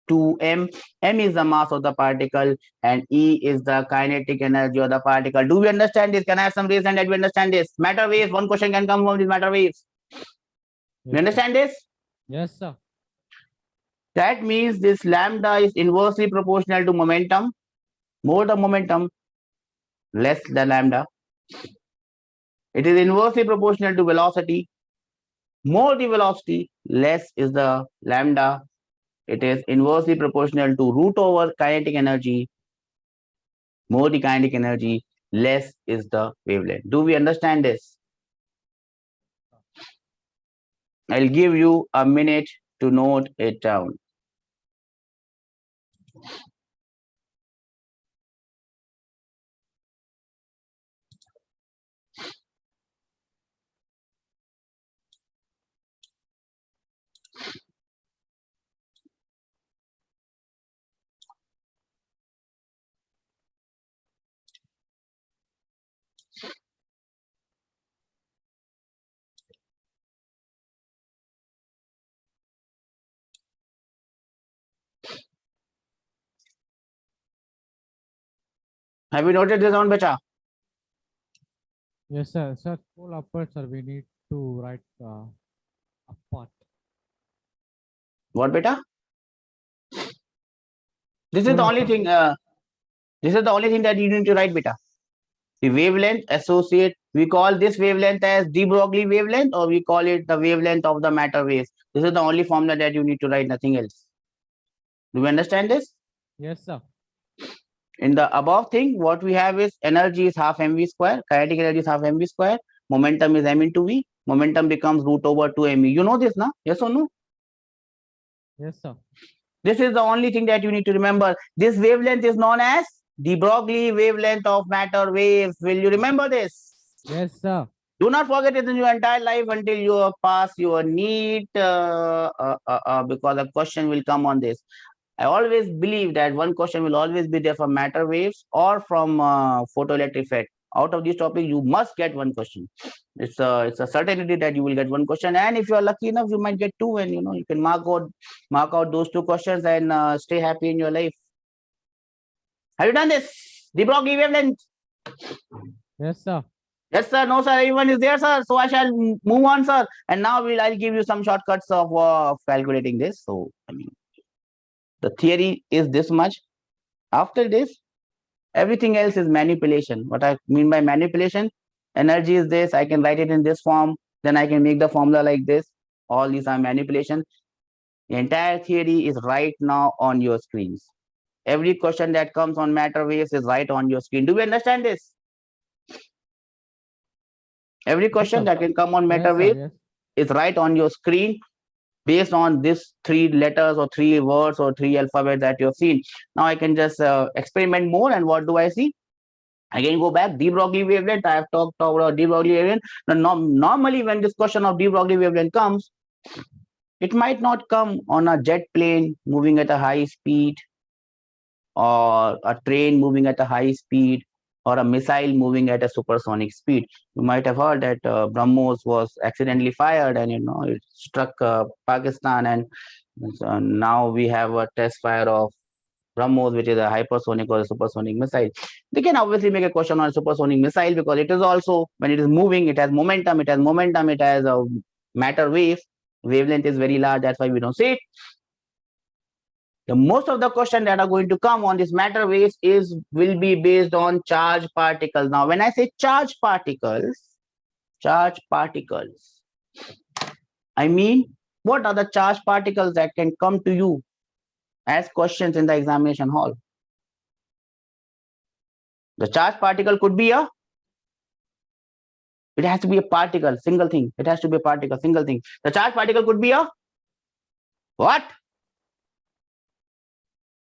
2m. M is the mass of the particle, and E is the kinetic energy of the particle. Do we understand this? Can I have some reason that we understand this? Matter waves, one question can come from these matter waves. You understand this? Yes, sir. That means this lambda is inversely proportional to momentum. More the momentum, less the lambda. It is inversely proportional to velocity. More the velocity, less is the lambda. It is inversely proportional to root over kinetic energy. More the kinetic energy, less is the wavelength. Do we understand this? I'll give you a minute to note it down. Have you noted this down, beta? Yes, sir. Sir, full upward, sir. We need to write apart. What, beta? This is Full the only upward. thing. This is the only thing that you need to write, beta. The wavelength associate. We call this wavelength as de Broglie wavelength, or we call it the wavelength of the matter waves. This is the only formula that you need to write. Nothing else. Do you understand this? Yes, sir. In the above thing, what we have is energy is half mv square. Kinetic energy is half mv square. Momentum is m into v. Momentum becomes root over 2mv. You know this, na? Yes or no? Yes, sir. This is the only thing that you need to remember. This wavelength is known as the Broglie wavelength of matter waves. Will you remember this? Yes, sir. Do not forget it in your entire life until you pass your NEET, because a question will come on this. I always believe that one question will always be there from matter waves or from photoelectric effect. Out of this topic, you must get one question. It's a certainty that you will get one question, and if you are lucky enough, you might get two, and you can mark out those two questions and stay happy in your life. Have you done this? The Broglie wavelength. Yes, sir. Yes, sir. No, sir. Everyone is there, sir. So I shall move on, sir. And now I'll give you some shortcuts of calculating this. So I mean, the theory is this much. After this, everything else is manipulation. What I mean by manipulation, energy is this. I can write it in this form. Then I can make the formula like this. All these are manipulation. The entire theory is right now on your screens. Every question that comes on matter waves is right on your screen. Do we understand this? Every question that can come on matter wave is right on your screen based on this 3 letters or 3 words or 3 alphabets that you've seen. Now I can just experiment more, and what do I see? I can go back, de Broglie wavelength. I have talked about de Broglie wavelength. Now, normally when this question of de Broglie wavelength comes, it might not come on a jet plane moving at a high speed, or a train moving at a high speed, or a missile moving at a supersonic speed. You might have heard that BrahMos was accidentally fired, and it struck Pakistan, and now we have a test fire of BrahMos, which is a hypersonic or a supersonic missile. They can obviously make a question on a supersonic missile because it is also, when it is moving, it has momentum, it has a matter wave. Wavelength is very large, that's why we don't see it. The most of the questions that are going to come on this matter waves will be based on charged particles. Now, when I say charged particles, I mean, what are the charged particles that can come to you as questions in the examination hall? The charged particle could be it has to be a particle, single thing. It has to be a particle, single thing. The charged particle could be a what?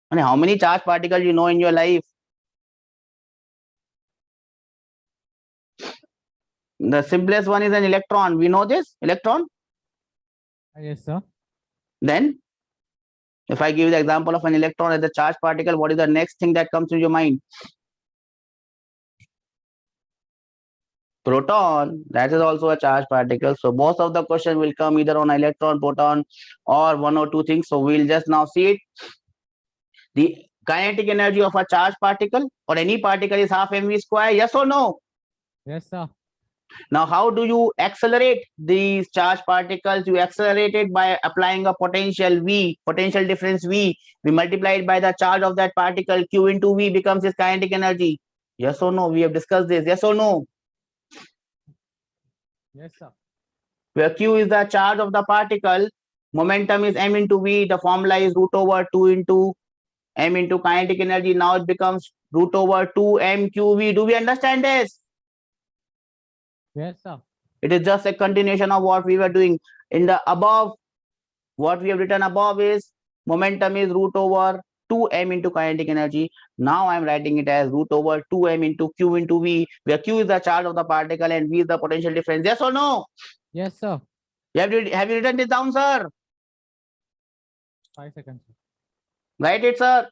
And how many charged particles you know in your life? The simplest one is an electron. We know this, electron. Yes, sir. Then, if I give the example of an electron as a charged particle, what is the next thing that comes to your mind? Proton. That is also a charged particle. So most of the question will come either on electron, proton, or one or two things. So we'll just now see it. The kinetic energy of a charged particle or any particle is half mv square. Yes or no? Yes, sir. Now, how do you accelerate these charged particles? You accelerate it by applying a potential V, potential difference V. We multiply it by the charge of that particle. Q into V becomes its kinetic energy. Yes or no? We have discussed this. Yes or no? Yes, sir. Where Q is the charge of the particle, momentum is m into V. The formula is root over 2 into m into kinetic energy. Now it becomes root over 2 mqv. Do we understand this? Yes, sir. It is just a continuation of what we were doing. In the above, what we have written above is momentum is root over 2m into kinetic energy. Now I am writing it as root over 2m into q into v, where q is the charge of the particle and v is the potential difference. Yes or no? Yes, sir. Have you written this down, sir? 5 seconds. Sir. Write it, sir.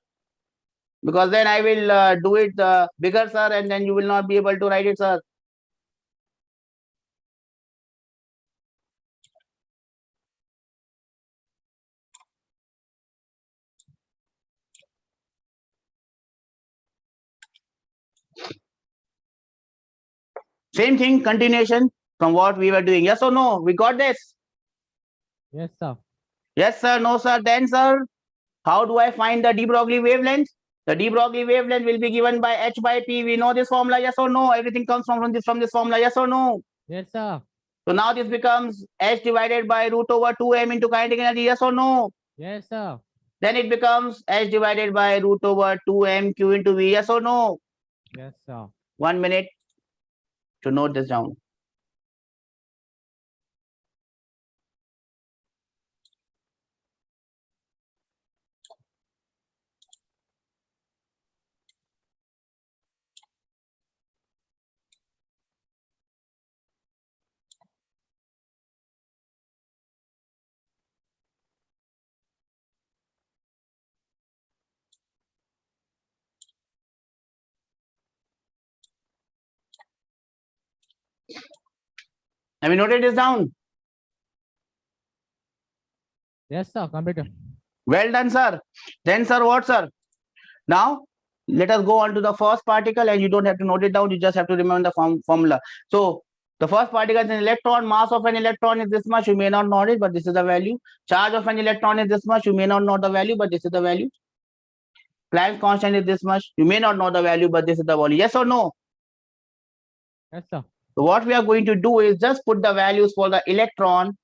Because then I will do it bigger, sir, and then you will not be able to write it, sir. Same thing, continuation from what we were doing. Yes or no? We got this? Yes, sir. Yes, sir. No, sir. Then, sir, how do I find the de Broglie wavelength? The de Broglie wavelength will be given by h by p. We know this formula. Yes or no? Everything comes from this formula. Yes or no? Yes, sir. So now this becomes h divided by root over 2m into kinetic energy. Yes or no? Yes, sir. Then it becomes h divided by root over 2m q into v. Yes or no? Yes, sir. 1 minute to note this down. Have you noted this down? Yes, sir. Computer. Well done, sir. Then, sir, what, sir? Now, let us go on to the first particle, and you don't have to note it down. You just have to remember the formula. So, the first particle is an electron. Mass of an electron is this much. You may not know it, but this is the value. Charge of an electron is this much. You may not know the value, but this is the value. Planck's constant is this much. You may not know the value, but this is the value. Yes or no? Yes, sir. So, what we are going to do is just put the values for the electron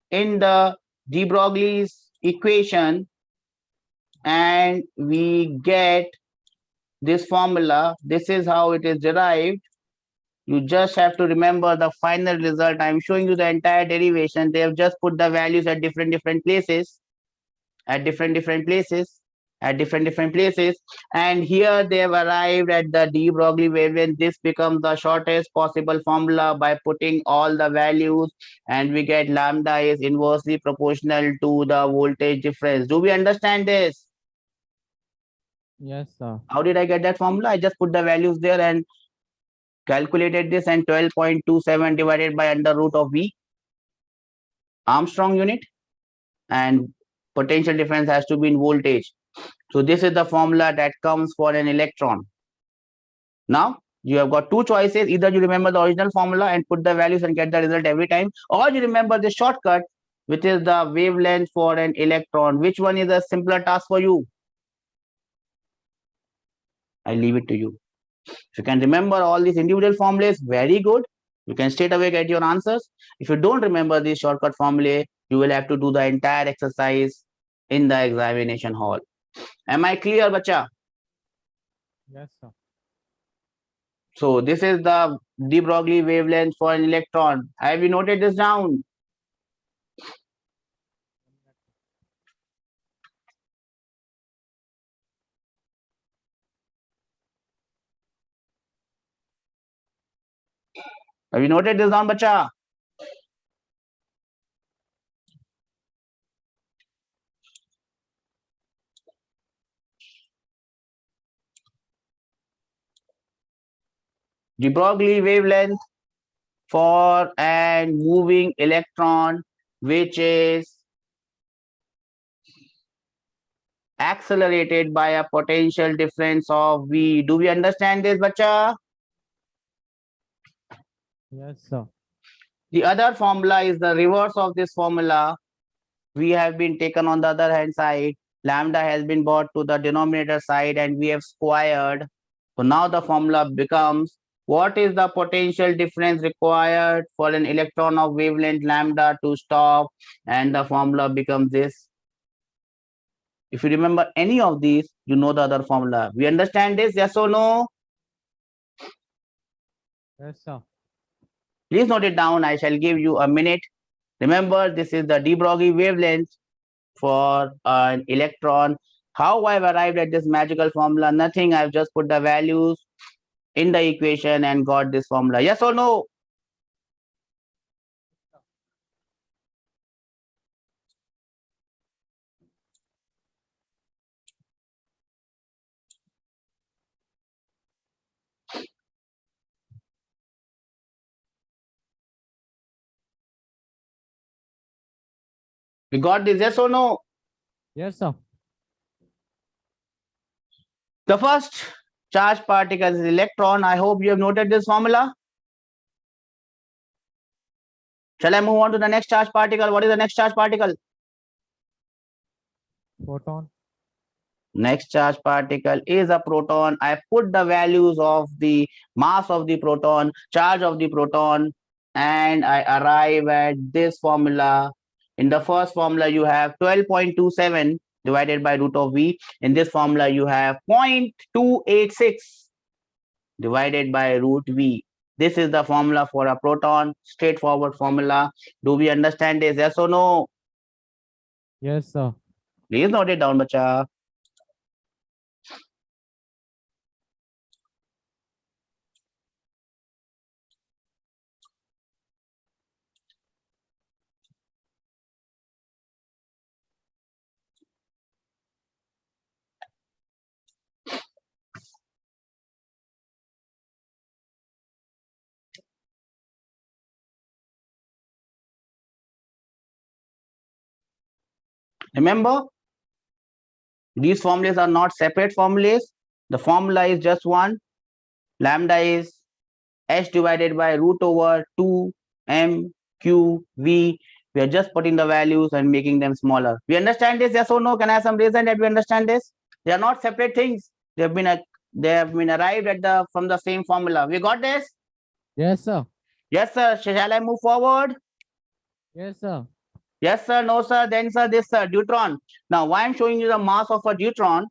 in the de Broglie's equation, and we get this formula. This is how it is derived. You just have to remember the final result. I'm showing you the entire derivation. They have just put the values at different places, and here they have arrived at the de Broglie wavelength. This becomes the shortest possible formula by putting all the values, and we get lambda is inversely proportional to the voltage difference. Do we understand this? Yes, sir. How did I get that formula? I just put the values there and calculated this, and 12.27 divided by under root of V Armstrong unit, and potential difference has to be in voltage. So this is the formula that comes for an electron. Now you have got two choices. Either you remember the original formula and put the values and get the result every time, or you remember the shortcut, which is the wavelength for an electron. Which one is a simpler task for you? I leave it to you. If you can remember all these individual formulas, very good. You can straight away get your answers. If you don't remember these shortcut formulae, you will have to do the entire exercise in the examination hall. Am I clear, bacha? Yes, sir. So this is the de Broglie wavelength for an electron. Have you noted this down? Have you noted this down, bacha? De Broglie wavelength for an moving electron, which is accelerated by a potential difference of V. Do we understand this, bacha? Yes, sir. The other formula is the reverse of this formula. We have been taken on the other hand side. Lambda has been brought to the denominator side and we have squared. So now the formula becomes, what is the potential difference required for an electron of wavelength lambda to stop? And the formula becomes this. If you remember any of these, you know the other formula. We understand this, yes or no? Yes, sir. Please note it down. I shall give you a minute. Remember, this is the de Broglie wavelength for an electron. How I've arrived at this magical formula? Nothing. I've just put the values in the equation and got this formula. Yes or no? We got this. Yes or no? Yes, sir. The first charged particle is electron. I hope you have noted this formula. Shall I move on to the next charged particle? What is the next charged particle? Photon. Next charged particle is a proton. I put the values of the mass of the proton, charge of the proton, and I arrive at this formula. In the first formula, you have 12.27 divided by root of V. In this formula, you have 0.286 divided by root V. This is the formula for a proton, straightforward formula. Do we understand this? Yes or no? Yes, sir. Please note it down, bacha. Remember, these formulas are not separate formulas. The formula is just one. Lambda is h divided by root over 2 m q v. We are just putting the values and making them smaller. We understand this? Yes or no? Can I have some reason that we understand this? They are not separate things. They have been arrived at the from the same formula. We got this? Yes, sir. Yes, sir. Shall I move forward? Yes, sir. Yes, sir. No, sir. Then, sir, this, sir. Deuteron. Now, why I'm showing you the mass of a deuteron?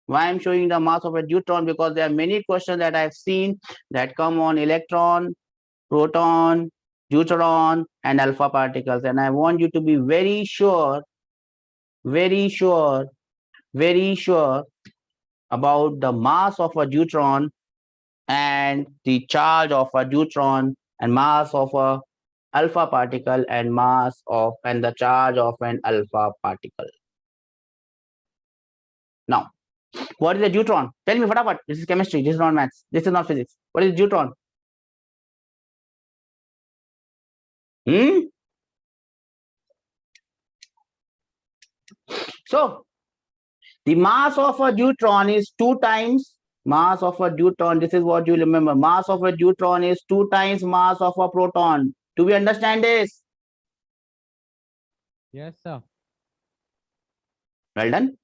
Why I'm showing the mass of a deuteron? Because there are many questions that I've seen that come on electron, proton, deuteron, and alpha particles. And I want you to be very sure, very sure, very sure about the mass of a deuteron and the charge of a deuteron and mass of a alpha particle and mass of and the charge of an alpha particle. Now, what is a deuteron? Tell me, fatapat. This is chemistry. This is not maths. This is not physics. What is deuteron? So, The mass of a neutron is 2 times mass of a neutron. This is what you remember. Mass of a neutron is 2 times mass of a proton. Do we understand this? Yes, sir. Well done.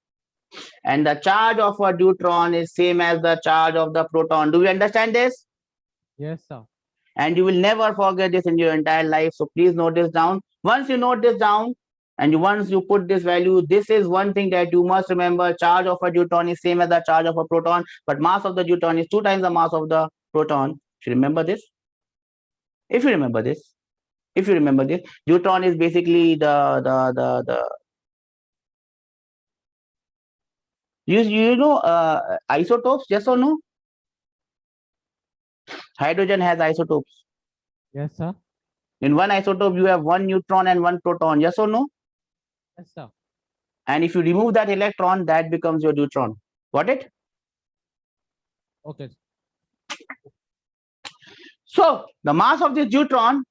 And the charge of a neutron is same as the charge of the proton. Do we understand this? Yes, sir. And you will never forget this in your entire life. So please note this down. Once you note this down, and once you put this value, this is one thing that you must remember. Charge of a neutron is same as the charge of a proton, but mass of the neutron is 2 times the mass of the proton. If you remember this, neutron is basically the you know isotopes, yes or no? Hydrogen has isotopes. Yes, sir. In one isotope, you have 1 neutron and 1 proton, yes or no? Yes, sir. And if you remove that electron, that becomes your neutron. Got it? Okay. So the mass of this neutron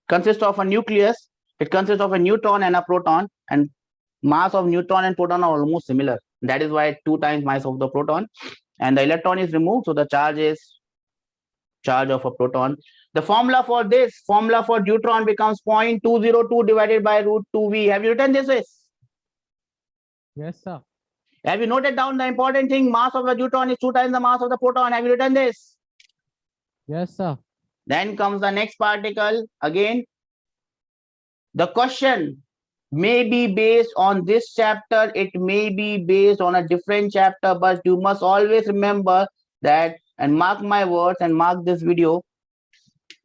consists of a nucleus. It consists of a neutron and a proton, and mass of neutron and proton are almost similar. That is why 2 times mass of the proton, and the electron is removed, so the charge is charge of a proton. The formula for neutron becomes 0.202 divided by √2v. Have you written this? Yes, sir. Have you noted down the important thing? Mass of the neutron is 2 times the mass of the proton. Have you written this? Yes, sir. Then comes the next particle. Again, the question may be based on this chapter. It may be based on a different chapter, but you must always remember that, and mark my words and mark this video.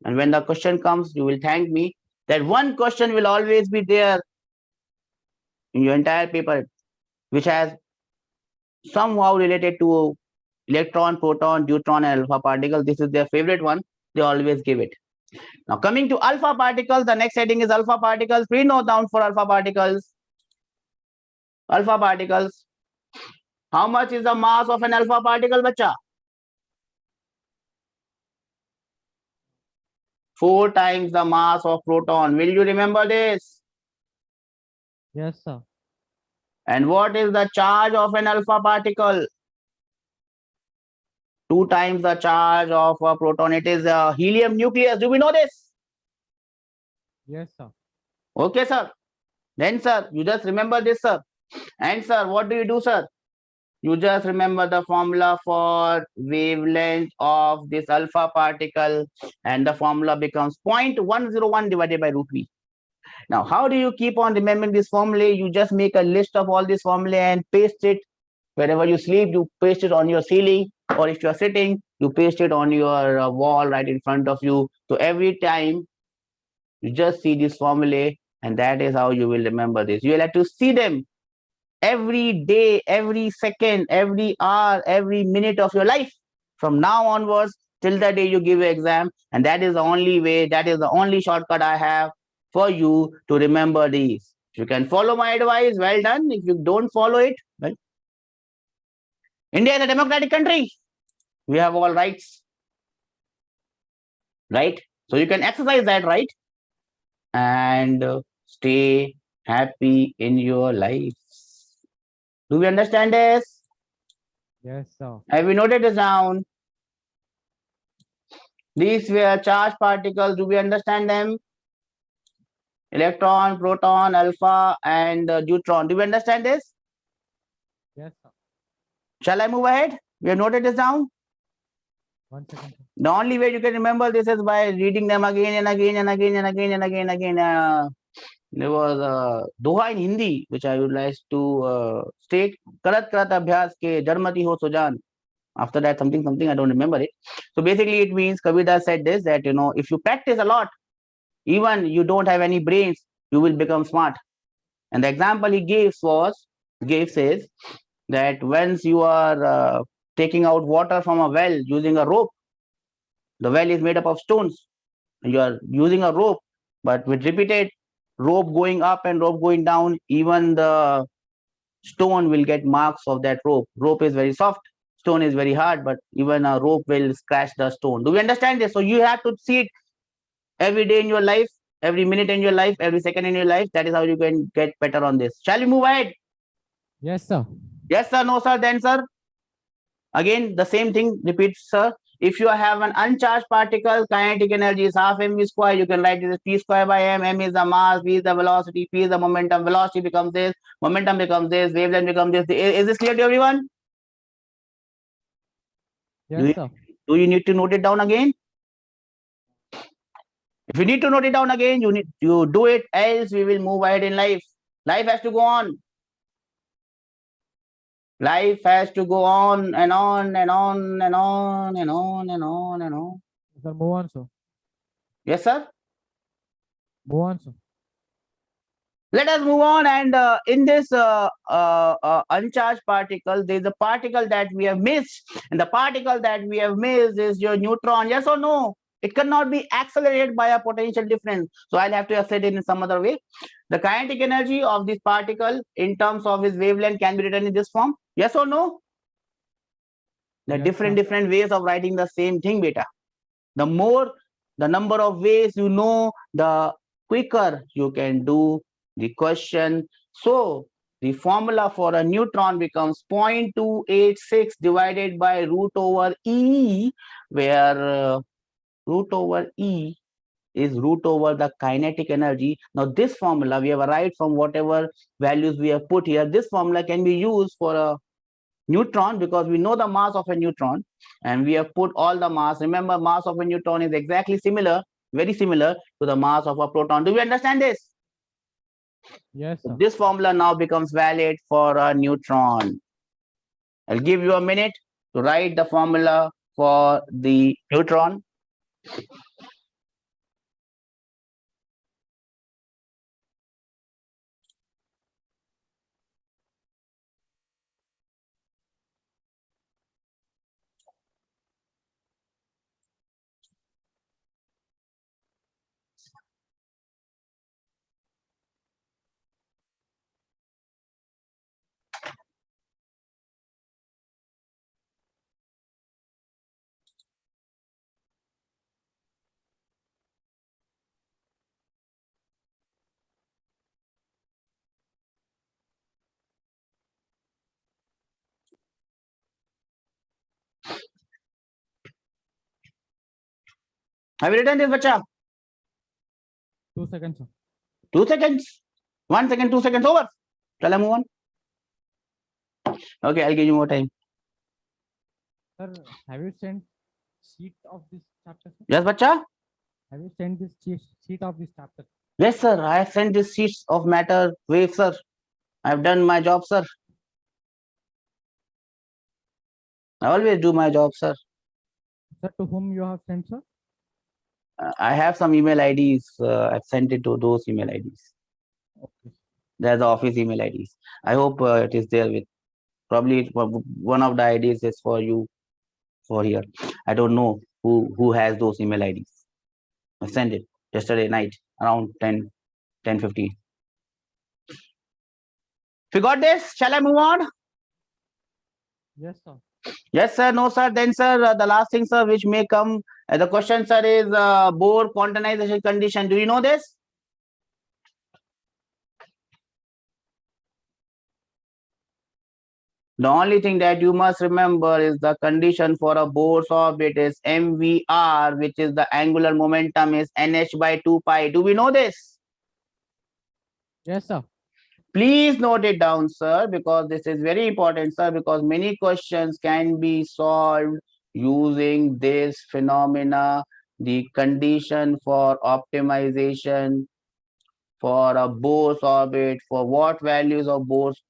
And when the question comes, you will thank me that one question will always be there in your entire paper, which has somehow related to electron, proton, neutron, and alpha particle. This is their favorite one. They always give it. Now coming to alpha particles, the next heading is alpha particles. Please note down for alpha particles. Alpha particles. How much is the mass of an alpha particle, bacha? 4 times the mass of proton. Will you remember this? Yes, sir. And what is the charge of an alpha particle? 2 times the charge of a proton. It is a helium nucleus. Do we know this? Yes, sir. Okay, sir. Then, sir, you just remember this, sir. And, sir, what do you do, sir? You just remember the formula for wavelength of this alpha particle, and the formula becomes 0.101 divided by √v. Now, how do you keep on remembering this formula? You just make a list of all this formula and paste it. Wherever you sleep, you paste it on your ceiling, or if you are sitting, you paste it on your wall right in front of you. So every time you just see this formula, and that is how you will remember this. You will have to see them every day, every second, every hour, every minute of your life from now onwards till the day you give your exam. And that is the only way, that is the only shortcut I have for you to remember these. If you can follow my advice, well done. If you don't follow it, well, India is a democratic country. We have all rights, right? So you can exercise that right and stay happy in your life. Do we understand this? Yes, sir. Have we noted this down? These were charged particles. Do we understand them? Electron, proton, alpha, and neutron. Do we understand this? Yes, sir. Shall I move ahead? We have noted this down. 1 second, sir. The only way you can remember this is by reading them again and again and again and again and again and again. There was a doha in Hindi, which I would like to state. Karat karat abhyas ke jarmati ho sujan. After that, something, I don't remember it. So basically, it means Kavita said this, that, you know, if you practice a lot, even you don't have any brains, you will become smart. And the example he says that once you are taking out water from a well using a rope, the well is made up of stones. You are using a rope, but with repeated rope going up and rope going down, even the stone will get marks of that rope. Rope is very soft, stone is very hard, but even a rope will scratch the stone. Do we understand this? So you have to see it every day in your life, every minute in your life, every second in your life. That is how you can get better on this. Shall we move ahead? Yes, sir. Yes, sir. No, sir. Then, sir. Again, the same thing repeats, sir. If you have an uncharged particle, kinetic energy is half mv square. You can write it as p square by m. M is the mass, v is the velocity, p is the momentum. Velocity becomes this, momentum becomes this, wavelength becomes this. Is this clear to everyone? Yes, sir. Do you need to note it down again? If you need to note it down again, you do it, else we will move ahead in life. Life has to go on. Life has to go on and on and on and on and on and on and on. Sir, move on, sir. Yes, sir. Move on, sir. Let us move on. And in this uncharged particle, there is a particle that we have missed. And the particle that we have missed is your neutron. Yes or no? It cannot be accelerated by a potential difference. So I'll have to say it in some other way. The kinetic energy of this particle in terms of its wavelength can be written in this form. Yes or no? There are Yes, different ways of writing the same thing, beta. The more, the number of ways you know, the quicker you can do the question. So the formula for a neutron becomes 0.286 divided by root over E, where root over E is root over the kinetic energy. Now this formula we have arrived from whatever values we have put here. This formula can be used for a neutron because we know the mass of a neutron and we have put all the mass. Remember, mass of a neutron is exactly similar, very similar to the mass of a proton. Do we understand this? Yes, sir. This formula now becomes valid for a neutron. I'll give you a minute to write the formula for the neutron. Have you written this, bacha? 2 seconds, sir. 2 seconds. 1 second, 2 seconds over. Shall I move on? Okay, I'll give you more time. Sir, have you sent sheet of this chapter, sir? Yes, bacha? Have you sent this sheet of this chapter? Yes, sir. I have sent this sheets of matter wave, sir. I have done my job, sir. I always do my job, sir. Sir, to whom you have sent, sir? I have some email IDs. I've sent it to those email IDs. Okay. There's the office email IDs. I hope it is there with. Probably one of the IDs is for you for here. I don't know who has those email IDs. I sent it yesterday night around 10:50. If you got this, shall I move on? Yes, sir. Yes, sir. No, sir. Then, sir, the last thing, sir, which may come. The question, sir, is Bohr quantization condition. Do you know this? The only thing that you must remember is the condition for a Bohr's orbit is mvr, which is the angular momentum is nh by 2 pi. Do we know this? Yes, sir. Please note it down, sir, because this is very important, sir, because many questions can be solved using this phenomena, the condition for optimization for a Bohr's orbit, for what values of Bohr's,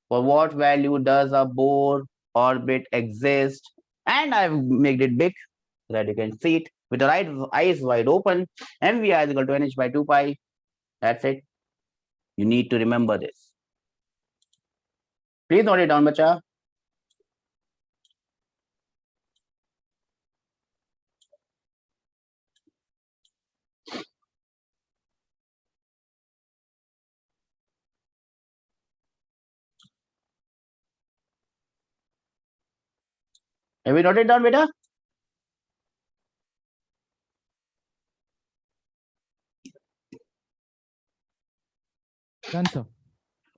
for what value does a Bohr orbit exist? And I've made it big so that you can see it with the right eyes wide open. MVI is equal to NH by 2 pi. That's it. You need to remember this. Please note it down, bacha. Have you noted it down, beta? Done, sir.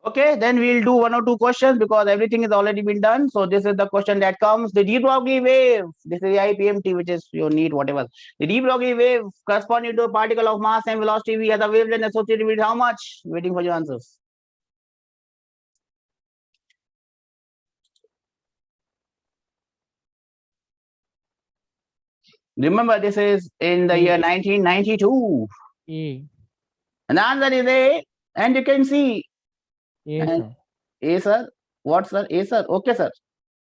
Okay, then we'll do 1 or 2 questions because everything has already been done. So this is the question that comes. The de Broglie wave. This is the IPMT, which is your NEET, whatever. The de Broglie wave corresponding to a particle of mass and velocity v has a wavelength associated with how much? Waiting for your answers. Remember, this is in the year 1992. A. And the answer is A. And you can see. A, And sir. A, sir. What, sir? A, sir. Okay, sir.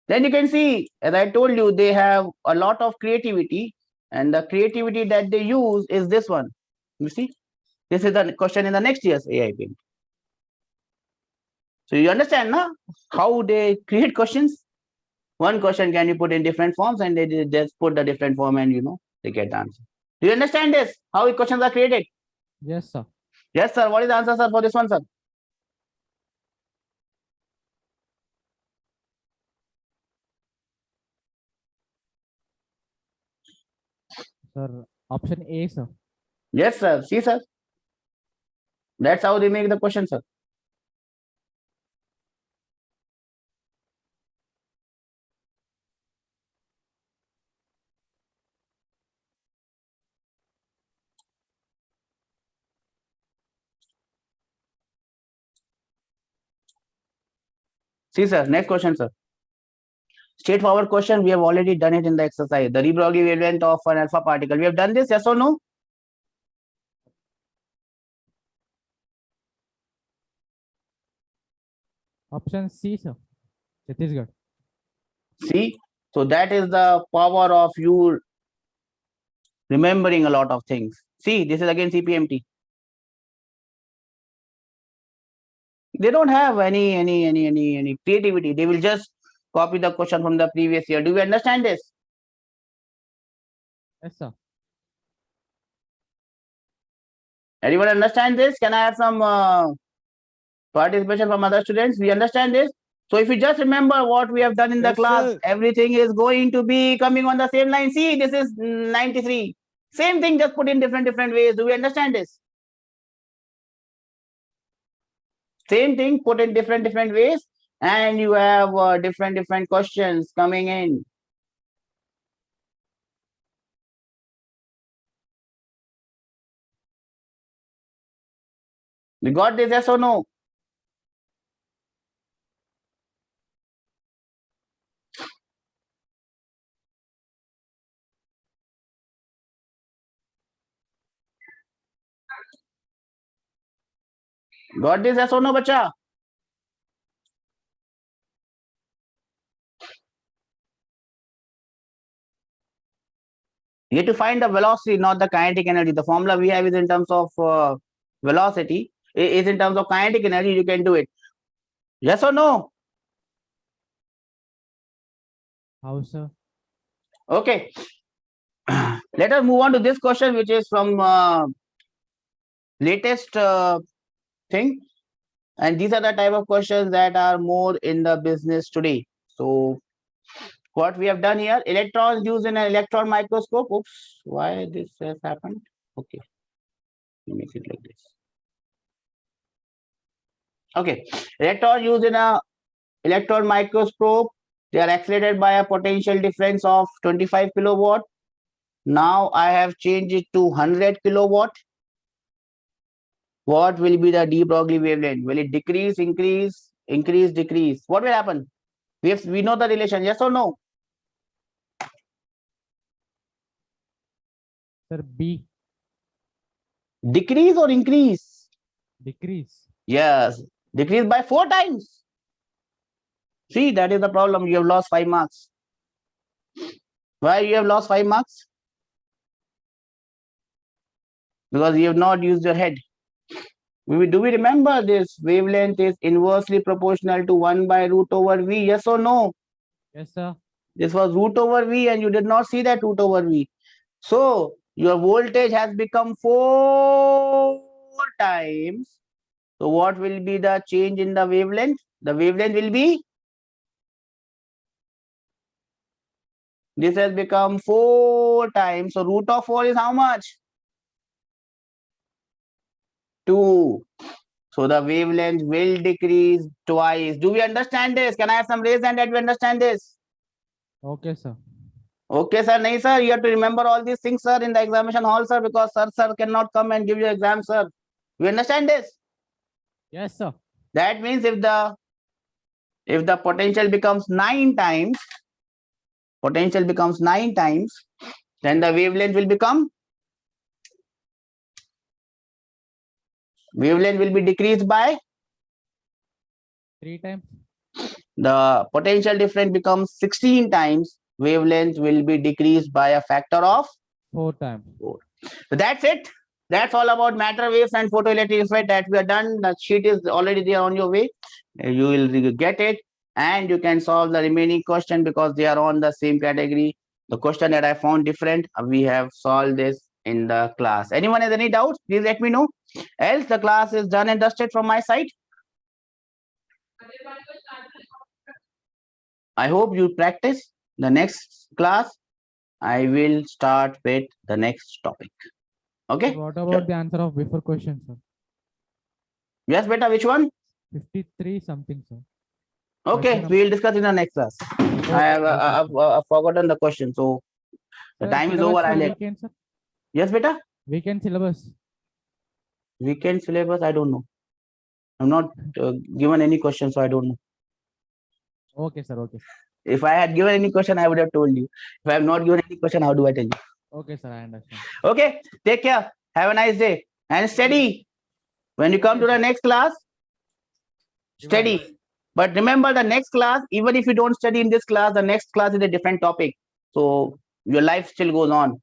Then you can see, as I told you, they have a lot of creativity. And the creativity that they use is this one. You see? This is the question in the next year's AIP. So you understand now how they create questions? One question can be put in different forms and they just put the different form and they get the answer. Do you understand this? How questions are created? Yes, sir. Yes, sir. What is the answer, sir, for this one, sir? Sir, option A, sir. Yes, sir. See, sir. That's how they make the question, sir. See, sir. Next question, sir. Straightforward question. We have already done it in the exercise. The de Broglie wavelength of an alpha particle. We have done this, yes or no? Option C, sir. Chhattisgarh. See? So that is the power of you remembering a lot of things. See, this is again CPMT. They don't have any creativity. They will just copy the question from the previous year. Do you understand this? Yes, sir. Anyone understand this? Can I have some participation from other students? We understand this. So if you just remember what we have done in the class, sir. everything is going to be coming on the same line. See, this is 93. Same thing, just put in different ways. Do we understand this? Same thing, put in different ways, and you have different questions coming in. We got this, yes or no? Got this, yes or no, bacha? You have to find the velocity, not the kinetic energy. The formula we have is in terms of velocity. Is in terms of kinetic energy. You can do it. Yes or no? How, sir? Okay. Let us move on to this question, which is from latest thing. And these are the type of questions that are more in the business today. So what we have done here, electrons used in an electron microscope. Oops, why this has happened? Okay, make it like this. Okay, electrons used in a electron microscope, they are accelerated by a potential difference of 25 kilowatt. Now I have changed it to 100 kilowatt. What will be the de Broglie wavelength? Will it decrease, increase, increase, decrease? What will happen? We know the relation, yes or no? Sir, B. Decrease or increase? Decrease. Yes, decrease by 4 times. See, that is the problem. You have lost 5 marks. Why you have lost 5 marks? Because you have not used your head. Do we remember this wavelength is inversely proportional to 1 by root over V? Yes or no? Yes, sir. This was root over V and you did not see that root over V. So your voltage has become 4 times. So what will be the change in the wavelength? The wavelength will be, this has become 4 times. So root of 4 is how much? 2. So the wavelength will decrease twice. Do we understand this? Can I have some raise hand that we understand this? Okay, sir. Okay, sir. Nahi, sir. You have to remember all these things, sir, in the examination hall, sir, because sir cannot come and give you exam, sir. You understand this? Yes, sir. That means if the potential becomes 9 times, then the wavelength will be decreased by 3 times. the potential difference becomes 16 times, wavelength will be decreased by a factor of 4 times. 4. So that's it. That's all about matter waves and photoelectric effect that we are done. The sheet is already there on your way. You will get it and you can solve the remaining question because they are on the same category. The question that I found different, we have solved this in the class. Anyone has any doubts? Please let me know. Else the class is done and dusted from my side. I hope you practice. The next class, I will start with the next topic. Okay. Sir, what about the answer of before question, sir? Yes, beta. Which one? 53 something, sir. Okay, Question we will discuss in the next class. I have I've forgotten the question, so the Sir, time is syllabus over. for I'll let. weekend, sir. Yes, beta. Weekend syllabus. Weekend syllabus. I don't know. I'm not given any question, so I don't know. Okay, sir. Okay. If I had given any question, I would have told you. If I have not given any question, how do I tell you? Okay, sir. I understand. Okay. Take care. Have a nice day and study. When you come to the next class, study. But remember the next class, even if you don't study in this class, the next class is a different topic. So your life still goes on.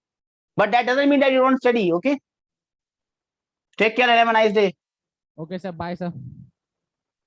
But that doesn't mean that you don't study, okay? Take care and have a nice day. Okay, sir. Bye, sir.